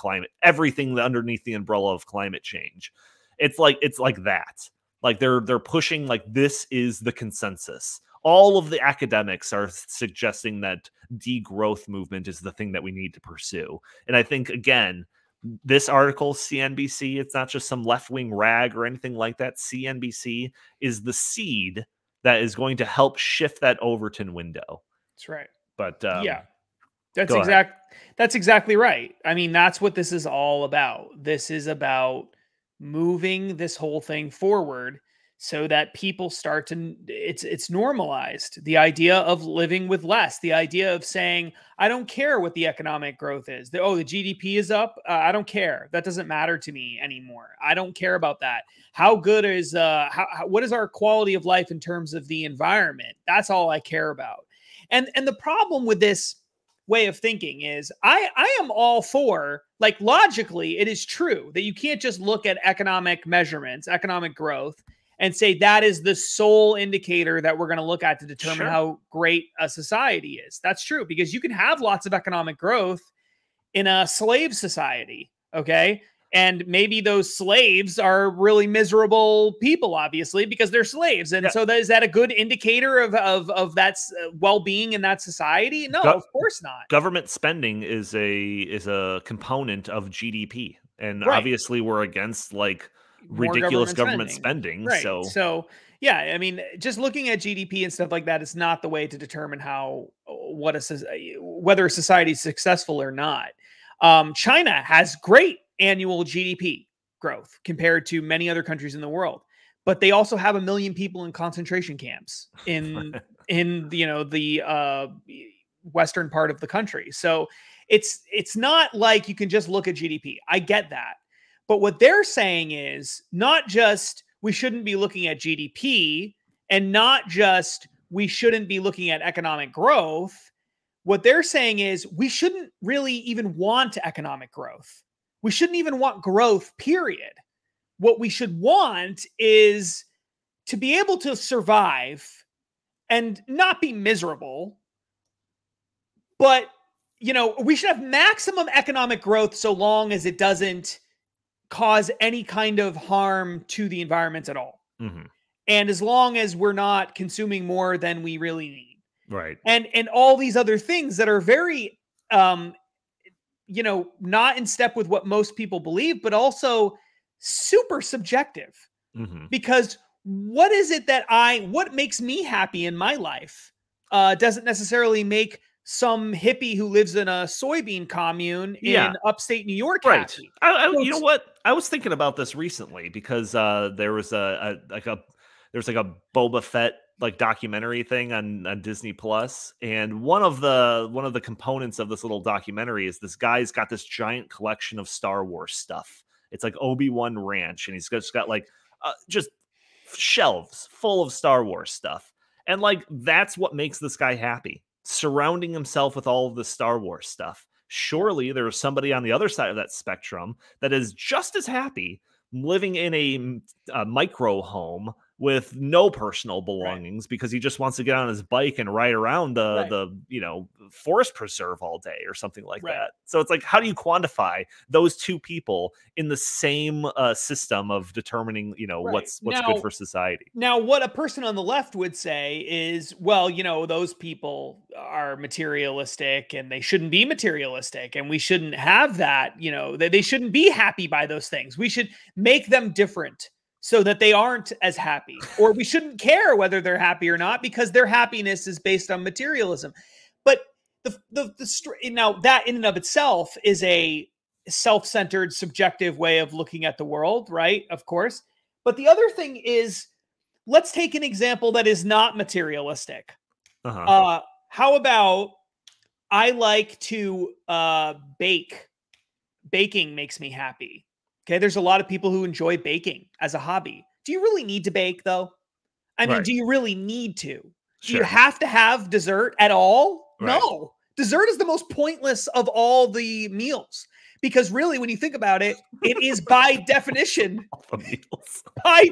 everything underneath the umbrella of climate change. It's like that. Like they're pushing like this is the consensus. All of the academics are suggesting that degrowth movement is the thing that we need to pursue. And I think, again, this article, CNBC, it's not just some left-wing rag or anything like that. CNBC is the seed that is going to help shift that Overton window. That's right. But yeah. That's Go ahead. that's exactly right. I mean, that's what this is all about. This is about moving this whole thing forward so that people start to it's normalized. The idea of living with less, the idea of saying, I don't care what the economic growth is. The GDP is up. I don't care. That doesn't matter to me anymore. I don't care about that. How good is what is our quality of life in terms of the environment? That's all I care about. And the problem with this way of thinking is I am all for, like, logically, it is true that you can't just look at economic measurements, economic growth, and say that is the sole indicator that we're going to look at to determine how great a society is. That's true, because you can have lots of economic growth in a slave society, okay? And maybe those slaves are really miserable people, obviously, because they're slaves. And so is that a good indicator of that well-being in that society? No, of course not. Government spending is a component of GDP. And obviously we're against like ridiculous government spending. Right. So yeah, I mean, just looking at GDP and stuff like that is not the way to determine whether a society is successful or not. China has great annual GDP growth compared to many other countries in the world, but they also have 1 million people in concentration camps in the western part of the country. So it's not like you can just look at GDP. I get that. But what they're saying is not just we shouldn't be looking at GDP and not just we shouldn't be looking at economic growth. What they're saying is we shouldn't really even want economic growth. We shouldn't even want growth, period. What we should want is to be able to survive and not be miserable. But, we should have maximum economic growth so long as it doesn't cause any kind of harm to the environment at all. Mm-hmm. And as long as we're not consuming more than we really need. Right. And all these other things that are very, not in step with what most people believe, but also super subjective. Mm-hmm. Because what is it what makes me happy in my life doesn't necessarily make some hippie who lives in a soybean commune in upstate New York happy. You know what? I was thinking about this recently because there was a Boba Fett like documentary thing on Disney Plus, and one of the components of this little documentary is this guy's got this giant collection of Star Wars stuff. It's like Obi-Wan Ranch, and he's just got like just shelves full of Star Wars stuff, and like that's what makes this guy happy, surrounding himself with all of the Star Wars stuff. Surely there's somebody on the other side of that spectrum that is just as happy living in a micro home with no personal belongings because he just wants to get on his bike and ride around the forest preserve all day or something like that. So it's like, how do you quantify those two people in the same system of determining, what's good for society? Now, what a person on the left would say is, well, those people are materialistic and they shouldn't be materialistic and we shouldn't have that, they shouldn't be happy by those things. We should make them different so that they aren't as happy, or we shouldn't care whether they're happy or not because their happiness is based on materialism. But now that in and of itself is a self-centered, subjective way of looking at the world, right? Of course. But the other thing is, let's take an example that is not materialistic. Uh-huh. How about I like to bake. Baking makes me happy. Okay, there's a lot of people who enjoy baking as a hobby. Do you really need to bake, though? I mean, do you really need to? Do you have to have dessert at all? Right. No. Dessert is the most pointless of all the meals. Because really, when you think about it, it is by definition, by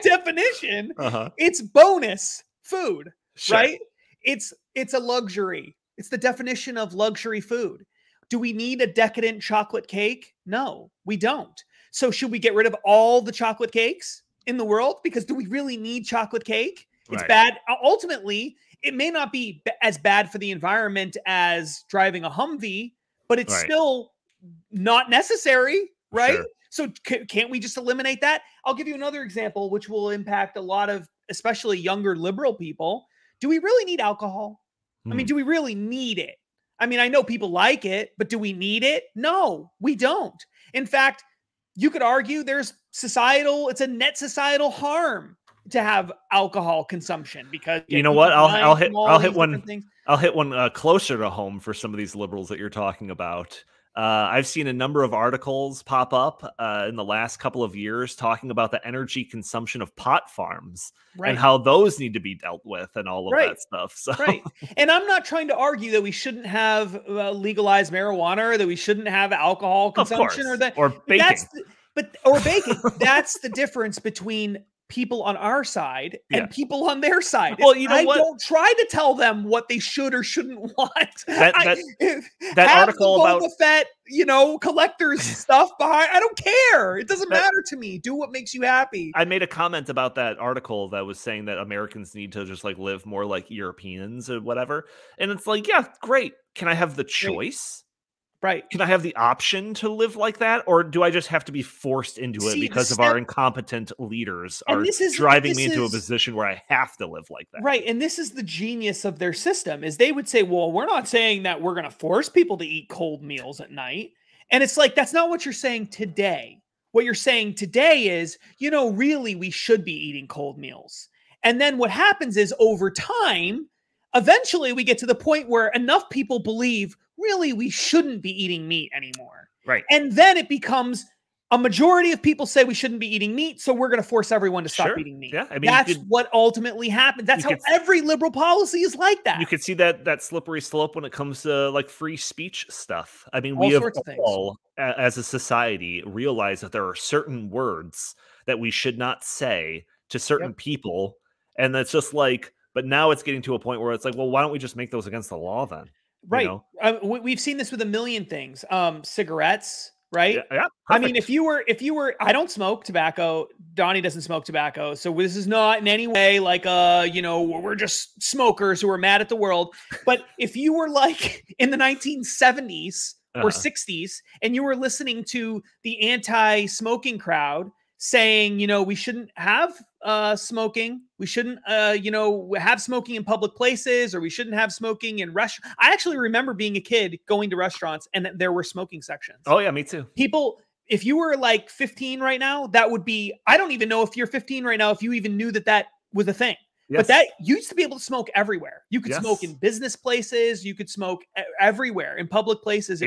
definition, it's bonus food, right? It's a luxury. It's the definition of luxury food. Do we need a decadent chocolate cake? No, we don't. So should we get rid of all the chocolate cakes in the world? Because do we really need chocolate cake? It's bad. Ultimately, it may not be as bad for the environment as driving a Humvee, but it's still not necessary, right? Sure. So can't we just eliminate that? I'll give you another example, which will impact a lot of, especially younger liberal people. Do we really need alcohol? I mean, do we really need it? I mean, I know people like it, but do we need it? No, we don't. In fact, you could argue it's a net societal harm to have alcohol consumption, because you know what? I'll hit one closer to home for some of these liberals that you're talking about. I've seen a number of articles pop up in the last couple of years talking about the energy consumption of pot farms and how those need to be dealt with and all of that stuff. So. Right. And I'm not trying to argue that we shouldn't have legalized marijuana, or that we shouldn't have alcohol consumption, or baking. Or baking. That's the difference between people on our side and people on their side. Well, you know what? I don't try to tell them what they should or shouldn't want. That article about Boba Fett, collectors stuff behind. I don't care. It doesn't matter to me. Do what makes you happy. I made a comment about that article that was saying that Americans need to just live more like Europeans or whatever. And it's like, yeah, great. Can I have the choice? Right. Can I have the option to live like that? Or do I just have to be forced into it because of our incompetent leaders are driving me into a position where I have to live like that? Right. And this is the genius of their system, is they would say, well, we're not saying that we're going to force people to eat cold meals at night. And it's like, that's not what you're saying today. What you're saying today is, really we should be eating cold meals. And then what happens is, over time, eventually we get to the point where enough people believe, really, we shouldn't be eating meat anymore. Right. And then it becomes a majority of people say we shouldn't be eating meat, so we're going to force everyone to stop eating meat. Yeah, I mean, that's what ultimately happens. That's how every liberal policy is like that. You could see that slippery slope when it comes to free speech stuff. I mean, we have all, as a society, realized that there are certain words that we should not say to certain people, and that's just but now it's getting to a point where it's like, well, why don't we just make those against the law then? Right. We've seen this with a million things. Cigarettes, right? Yeah. I mean, if you were, I don't smoke tobacco. Donnie doesn't smoke tobacco. So this is not in any way we're just smokers who are mad at the world. But if you were in the 1970s or 60s, and you were listening to the anti-smoking crowd saying, we shouldn't have smoking. We shouldn't, have smoking in public places, or we shouldn't have smoking in restaurants. I actually remember being a kid going to restaurants and there were smoking sections. Oh yeah, me too. People, if you were 15 right now, that would be, I don't even know if you're 15 right now, if you even knew that was a thing. Yes. But that used to be able to smoke everywhere. You could smoke in business places. You could smoke everywhere in public places.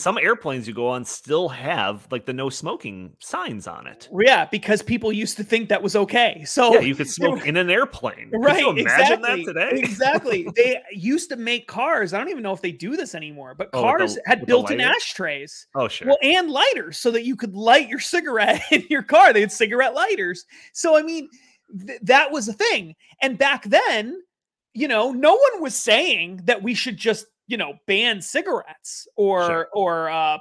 Some airplanes you go on still have the no smoking signs on it. Yeah, because people used to think that was okay. So you could smoke in an airplane. Right? Could you imagine that today? Exactly. They used to make cars. I don't even know if they do this anymore. But cars had built-in ashtrays. Oh sure. Well, and lighters, so that you could light your cigarette in your car. They had cigarette lighters. So I mean, that was a thing. And back then, no one was saying that we should just, ban cigarettes or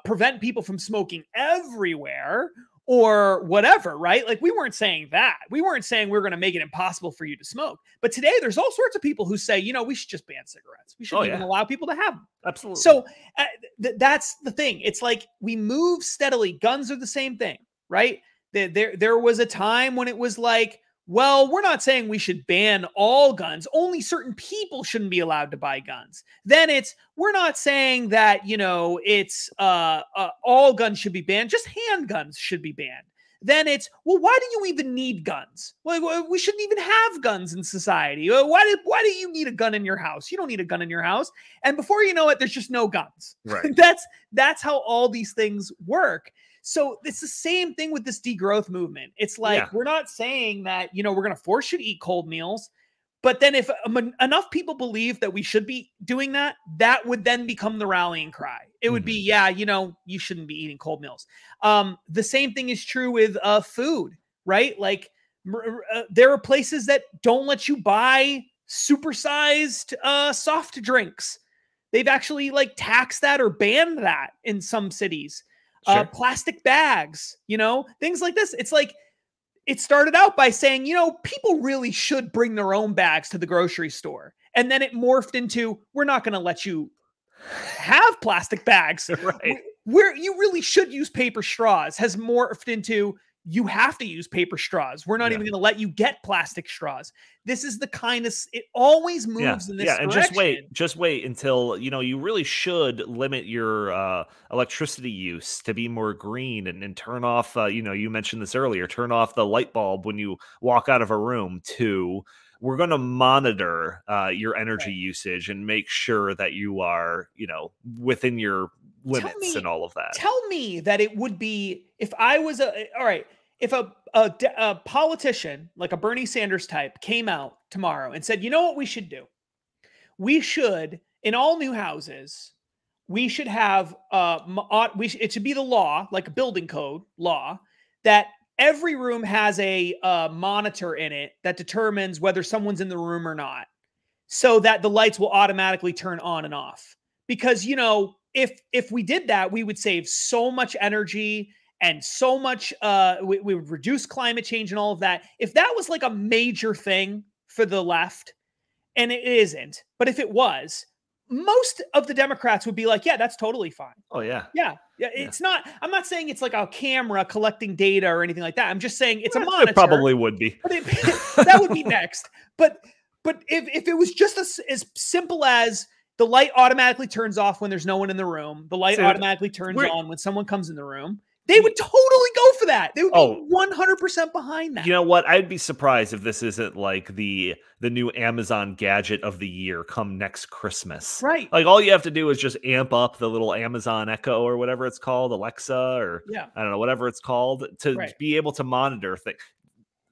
prevent people from smoking everywhere or whatever, right? We weren't saying that. We weren't saying we're going to make it impossible for you to smoke. But today there's all sorts of people who say, we should just ban cigarettes. We shouldn't even allow people to have them. Absolutely. So that's the thing. It's we move steadily. Guns are the same thing, right? There was a time when it was well, we're not saying we should ban all guns. Only certain people shouldn't be allowed to buy guns. Then we're not saying that, it's all guns should be banned. Just handguns should be banned. Then well, why do you even need guns? Well, we shouldn't even have guns in society. Why do you need a gun in your house? You don't need a gun in your house. And before you know it, there's just no guns. Right. That's how all these things work. So it's the same thing with this degrowth movement. It's we're not saying that, we're going to force you to eat cold meals. But then if enough people believe that we should be doing that, that would then become the rallying cry. It would be, you shouldn't be eating cold meals. The same thing is true with food, right? There are places that don't let you buy supersized soft drinks. They've actually taxed that or banned that in some cities. Sure. Plastic bags, things like this. It's it started out by saying, people really should bring their own bags to the grocery store. And then it morphed into, we're not going to let you have plastic bags. Right. You really should use paper straws, has morphed into, you have to use paper straws. We're not even going to let you get plastic straws. This is the kind of, it always moves in this and direction. just wait until, you really should limit your electricity use to be more green, and turn off, you mentioned this earlier, turn off the light bulb when you walk out of a room. We're going to monitor your energy usage and make sure that you are, within your limits and all of that. Tell me that it would be, if I was if a politician like a Bernie Sanders type came out tomorrow and said, you know what we should do? We should, in all new houses, we should have it should be the law, like a building code law, that every room has a monitor in it that determines whether someone's in the room or not, so that the lights will automatically turn on and off. Because, if we did that, we would save so much energy and so much, we would reduce climate change and all of that. If that was like a major thing for the left, and it isn't, but if it was, most of the Democrats would be like, yeah, that's totally fine. Oh, yeah. Yeah. It's not, I'm not saying it's like a camera collecting data or anything like that. I'm just saying it's a monitor. It probably would be. But that would be next. But if it was just as simple as the light automatically turns off when there's no one in the room, the light automatically turns on when someone comes in the room, they would totally go for that. They would be 100% behind that. You know what? I'd be surprised if this isn't like the new Amazon gadget of the year come next Christmas. Right. Like, all you have to do is just amp up the little Amazon Echo or whatever it's called, Alexa, or I don't know, whatever it's called, to be able to monitor things.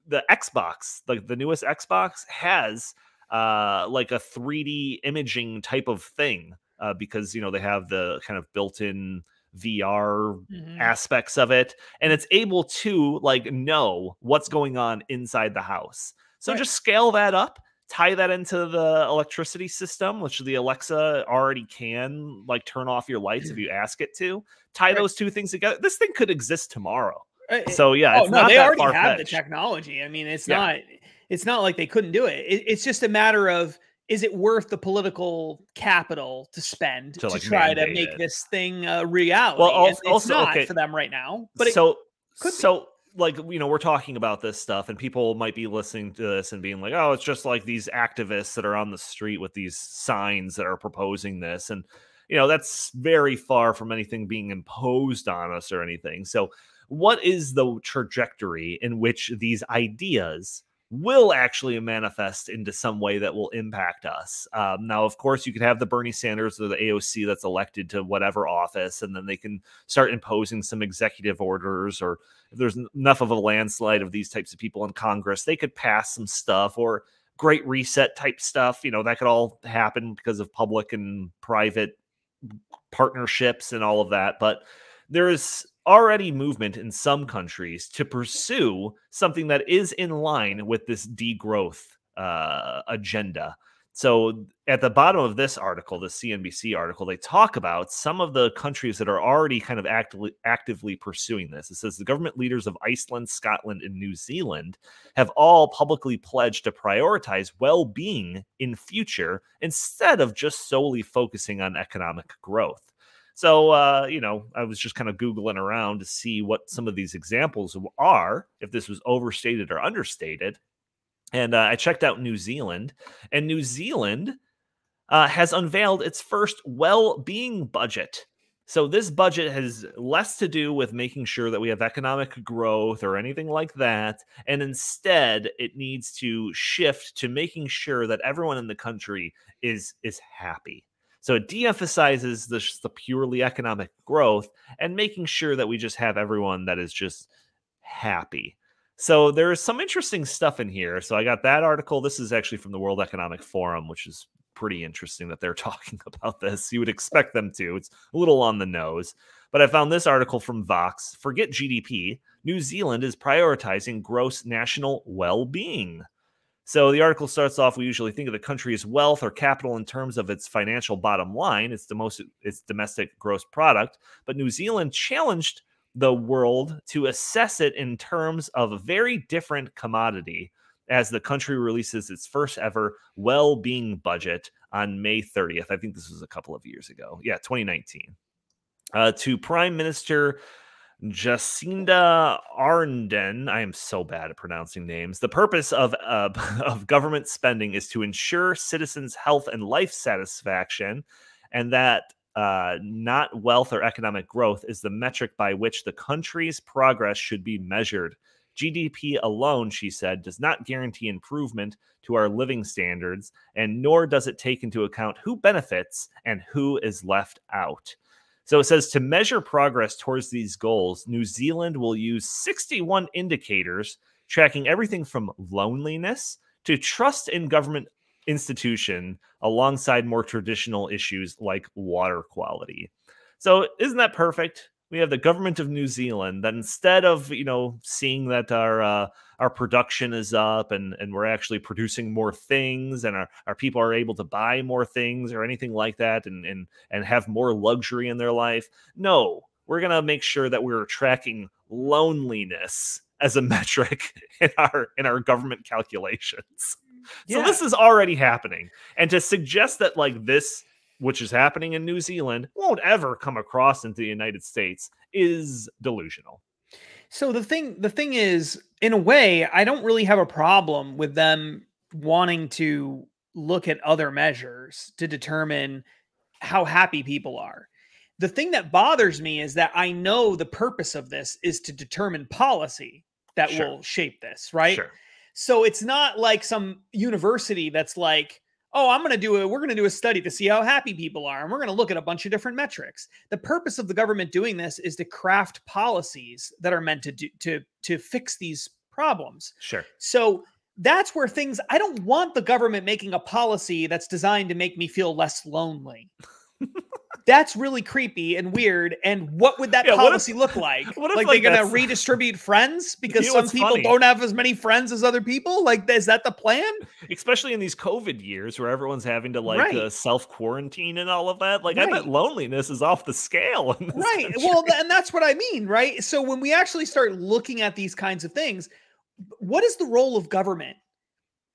The Xbox, like the newest Xbox, has like a 3D imaging type of thing, because, they have the kind of built-in VR aspects of it, and it's able to like know what's going on inside the house. So just scale that up, tie that into the electricity system, which the Alexa already can, like turn off your lights if you ask it to. Tie those two things together. This thing could exist tomorrow. So yeah, they already have the technology. I mean, it's not like they couldn't do it. It's just a matter of, is it worth the political capital to spend to try to make this thing a reality? Well, it's not for them right now. But like, we're talking about this stuff, and people might be listening to this and being like, oh, it's just like these activists that are on the street with these signs that are proposing this. And, that's very far from anything being imposed on us or anything. So what is the trajectory in which these ideas will actually manifest into some way that will impact us? Now, of course, you could have the Bernie Sanders or the AOC that's elected to whatever office, and then they can start imposing some executive orders, or if there's enough of a landslide of these types of people in Congress, they could pass some stuff, or Great Reset type stuff. That could all happen because of public and private partnerships and all of that. But there is already movement in some countries to pursue something that is in line with this degrowth agenda. So at the bottom of this article, the CNBC article, they talk about some of the countries that are already kind of actively pursuing this. It says the government leaders of Iceland, Scotland, and New Zealand have all publicly pledged to prioritize well-being in future instead of just solely focusing on economic growth. So, I was just kind of Googling around to see what some of these examples are, if this was overstated or understated. And I checked out New Zealand, and New Zealand has unveiled its first well-being budget. So this budget has less to do with making sure that we have economic growth or anything like that. And instead, it needs to shift to making sure that everyone in the country is happy. So it de-emphasizes the purely economic growth and making sure that we just have everyone that is just happy. So there is some interesting stuff in here. So I got that article. This is actually from the World Economic Forum, which is pretty interesting that they're talking about this. You would expect them to. It's a little on the nose. But I found this article from Vox. Forget GDP. New Zealand is prioritizing gross national well-being. So the article starts off, we usually think of the country's wealth or capital in terms of its financial bottom line. It's its domestic gross product. But New Zealand challenged the world to assess it in terms of a very different commodity as the country releases its first ever well-being budget on May 30th. I think this was a couple of years ago. Yeah, 2019. To Prime Minister Jacinda Ardern. I am so bad at pronouncing names. The purpose of of government spending is to ensure citizens' health and life satisfaction, and that not wealth or economic growth is the metric by which the country's progress should be measured. GDP alone, she said, does not guarantee improvement to our living standards, and nor does it take into account who benefits and who is left out. So it says to measure progress towards these goals, New Zealand will use 61 indicators tracking everything from loneliness to trust in government institution alongside more traditional issues like water quality. So isn't that perfect? We have the government of New Zealand that instead of, seeing that our production is up and we're actually producing more things and our people are able to buy more things or anything like that and have more luxury in their life. No, we're going to make sure that we're tracking loneliness as a metric in our government calculations. Yeah. So this is already happening. And to suggest that like this, which is happening in New Zealand, won't ever come across into the United States is delusional. So the thing is, in a way, I don't really have a problem with them wanting to look at other measures to determine how happy people are. The thing that bothers me is that I know the purpose of this is to determine policy that will shape this, right? Sure. So it's not like some university that's like, oh, we're going to do a study to see how happy people are. And we're going to look at a bunch of different metrics. The purpose of the government doing this is to craft policies that are meant to fix these problems. Sure. So that's where I don't want the government making a policy that's designed to make me feel less lonely. That's really creepy and weird. And what would that policy look like? Like they're going to redistribute friends because some people don't have as many friends as other people? Like, is that the plan? Especially in these COVID years where everyone's having to self-quarantine and all of that. Like, I bet loneliness is off the scale. In this country. Well, and that's what I mean, right? So when we actually start looking at these kinds of things, what is the role of government?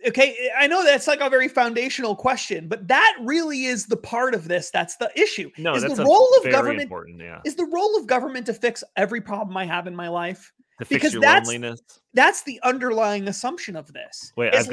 Okay, I know that's like a very foundational question, but that really is the part of this. That's the issue. No, is that's the role of very government important. Yeah, is the role of government to fix every problem I have in my life? To fix your loneliness. That's the underlying assumption of this. Wait, I've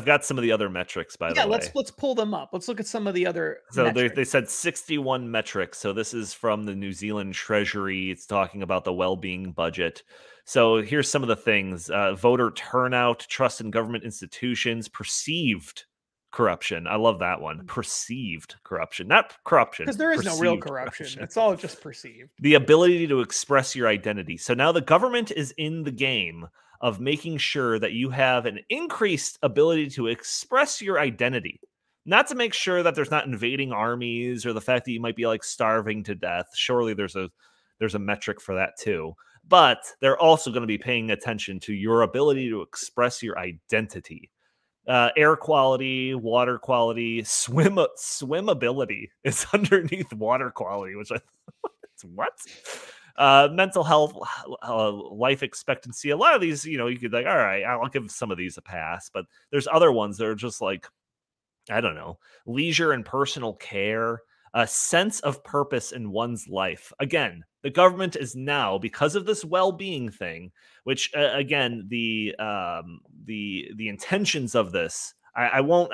got some of the other metrics, by the way. Yeah, let's pull them up. Let's look at some of the other metrics. They said 61 metrics. So this is from the New Zealand Treasury. It's talking about the Wellbeing budget. So here's some of the things. Voter turnout, trust in government institutions, perceived corruption. I love that one. Perceived corruption, not corruption. Because there is no real corruption. It's all just perceived. The ability to express your identity. So now the government is in the game of making sure that you have an increased ability to express your identity. Not to make sure that there's not invading armies or the fact that you might be like starving to death. Surely there's a metric for that too. But they're also going to be paying attention to your ability to express your identity. Air quality, water quality, swimmability is underneath water quality, which I what? Mental health, life expectancy. A lot of these, you could like, all right, I'll give some of these a pass, but there's other ones that are just like, I don't know, leisure and personal care, a sense of purpose in one's life. Again, the government is now, because of this well-being thing, which again, the intentions of this, I won't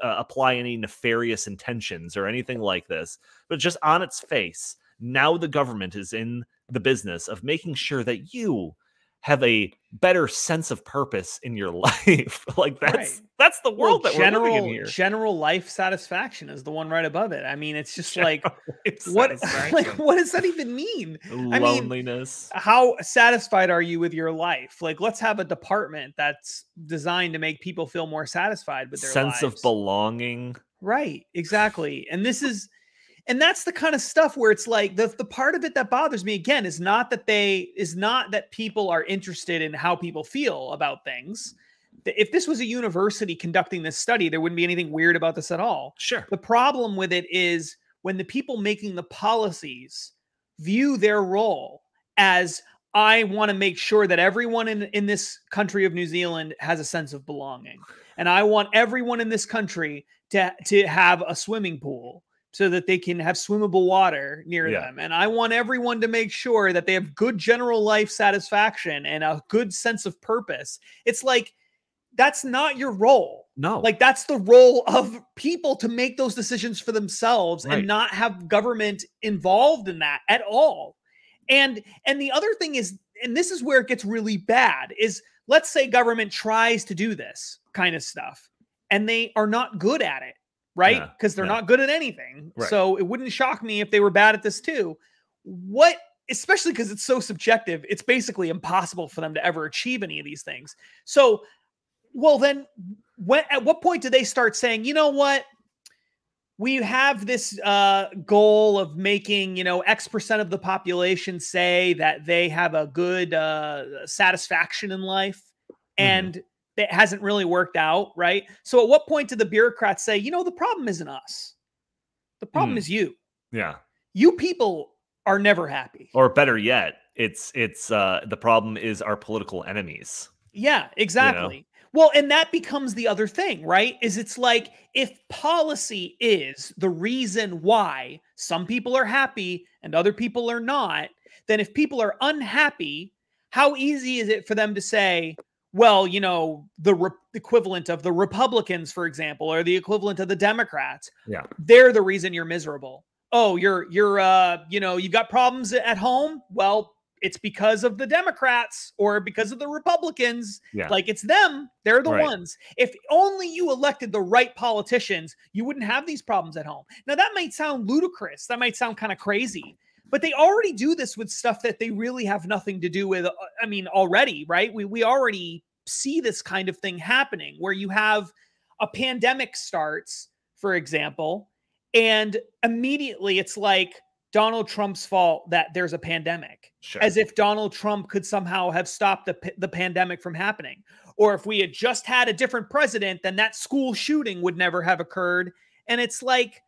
apply any nefarious intentions or anything like this, but just on its face, now the government is in the business of making sure that you have a better sense of purpose in your life. Like that's the world that we're living in here. General life satisfaction is the one right above it. I mean, it's just what does that even mean? Loneliness. I mean, how satisfied are you with your life? Like, let's have a department that's designed to make people feel more satisfied with their sense of belonging. Right, exactly. And that's the kind of stuff where it's like the part of it that bothers me again is not that people are interested in how people feel about things. If this was a university conducting this study, there wouldn't be anything weird about this at all. Sure. The problem with it is when the people making the policies view their role as, I want to make sure that everyone in this country of New Zealand has a sense of belonging. And I want everyone in this country to have a swimming pool, so that they can have swimmable water near Yeah. them. And I want everyone to make sure that they have good general life satisfaction and a good sense of purpose. It's like, that's not your role. No. Like, that's the role of people to make those decisions for themselves Right. and not have government involved in that at all. And the other thing is, and this is where it gets really bad, is let's say government tries to do this kind of stuff and they are not good at it. Right? Because they're not good at anything. Right. So it wouldn't shock me if they were bad at this too. What, especially because it's so subjective, it's basically impossible for them to ever achieve any of these things. So, well, then at what point do they start saying, you know what? We have this goal of making, X% of the population say that they have a good satisfaction in life. And it hasn't really worked out, right? So at what point do the bureaucrats say, the problem isn't us. The problem is you. Yeah. You people are never happy. Or better yet, it's the problem is our political enemies. Yeah, exactly. Well, and that becomes the other thing, right? Is it's like, if policy is the reason why some people are happy and other people are not, then if people are unhappy, how easy is it for them to say, well, the equivalent of the Republicans, for example, or the equivalent of the Democrats. Yeah. They're the reason you're miserable. Oh, you've got problems at home. Well, it's because of the Democrats or because of the Republicans. Yeah. Like, it's them. They're the ones. If only you elected the right politicians, you wouldn't have these problems at home. Now, that might sound ludicrous. That might sound kind of crazy. But they already do this with stuff that they really have nothing to do with. I mean, already, right? We already see this kind of thing happening where you have a pandemic starts, for example, and immediately it's like Donald Trump's fault that there's a pandemic. Sure. As if Donald Trump could somehow have stopped the pandemic from happening. Or if we had just had a different president, then that school shooting would never have occurred. And it's like,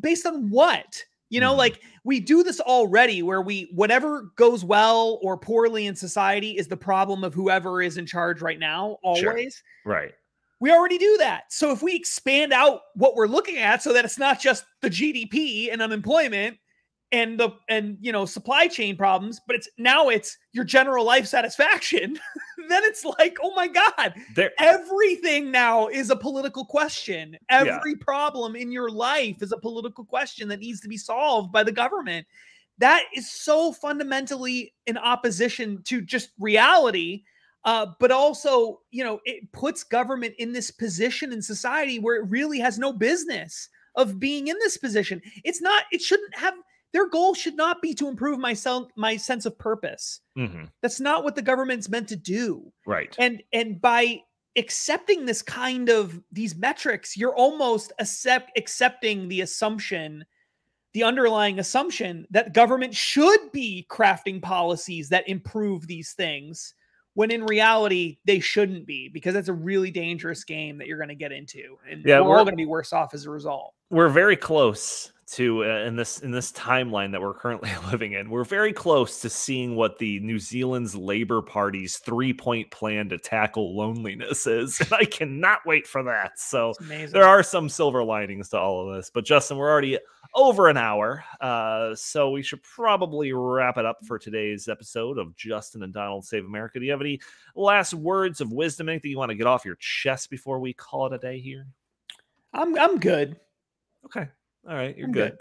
based on what? Like, we do this already where whatever goes well or poorly in society is the problem of whoever is in charge right now, always. Sure. Right. We already do that. So if we expand out what we're looking at so that it's not just the GDP and unemployment and supply chain problems, but it's your general life satisfaction, then it's like, oh my God, everything now is a political question. Every problem in your life is a political question that needs to be solved by the government. That is so fundamentally in opposition to just reality. But also, it puts government in this position in society where it really has no business of being in this position. Their goal should not be to improve my sense of purpose. That's not what the government's meant to do. Right. And by accepting this kind of these metrics, you're almost accepting the underlying assumption that government should be crafting policies that improve these things, when in reality they shouldn't be, because that's a really dangerous game that you're going to get into, and we're all going to be worse off as a result. We're very close to in this timeline that we're currently living in. We're very close to seeing what the New Zealand's Labour Party's 3-point plan to tackle loneliness is, and I cannot wait for that. So there are some silver linings to all of this. But Justin, we're already over an hour, so we should probably wrap it up for today's episode of Justin and Donald Save America. Do you have any last words of wisdom, anything you want to get off your chest before we call it a day here? I'm good. Okay. All right. You're good.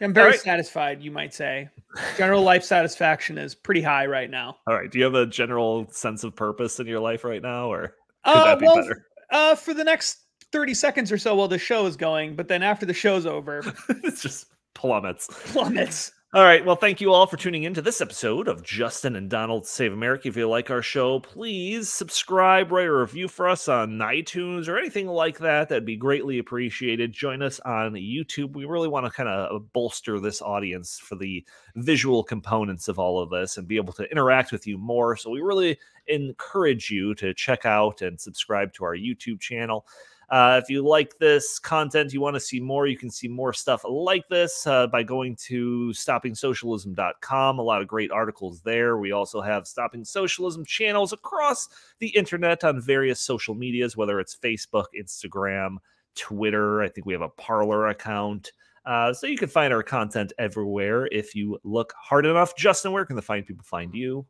I'm very satisfied, you might say. General life satisfaction is pretty high right now. All right. Do you have a general sense of purpose in your life right now, or could that be better? For the next 30 seconds or so while the show is going, but then after the show's over, it's just plummets. Plummets. All right. Well, thank you all for tuning in to this episode of Justin and Donald Save America. If you like our show, please subscribe, write a review for us on iTunes or anything like that. That'd be greatly appreciated. Join us on YouTube. We really want to kind of bolster this audience for the visual components of all of this and be able to interact with you more. So we really encourage you to check out and subscribe to our YouTube channel. If you like this content, you want to see more, you can see more stuff like this by going to stoppingsocialism.com. A lot of great articles there. We also have Stopping Socialism channels across the internet on various social medias, whether it's Facebook, Instagram, Twitter. I think we have a Parler account. So you can find our content everywhere if you look hard enough. Justin, where can the fine people find you?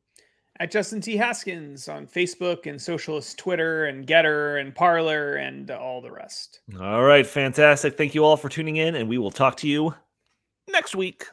At Justin T. Haskins on Facebook and Socialist Twitter and Getter and Parler and all the rest. All right, fantastic. Thank you all for tuning in, and we will talk to you next week.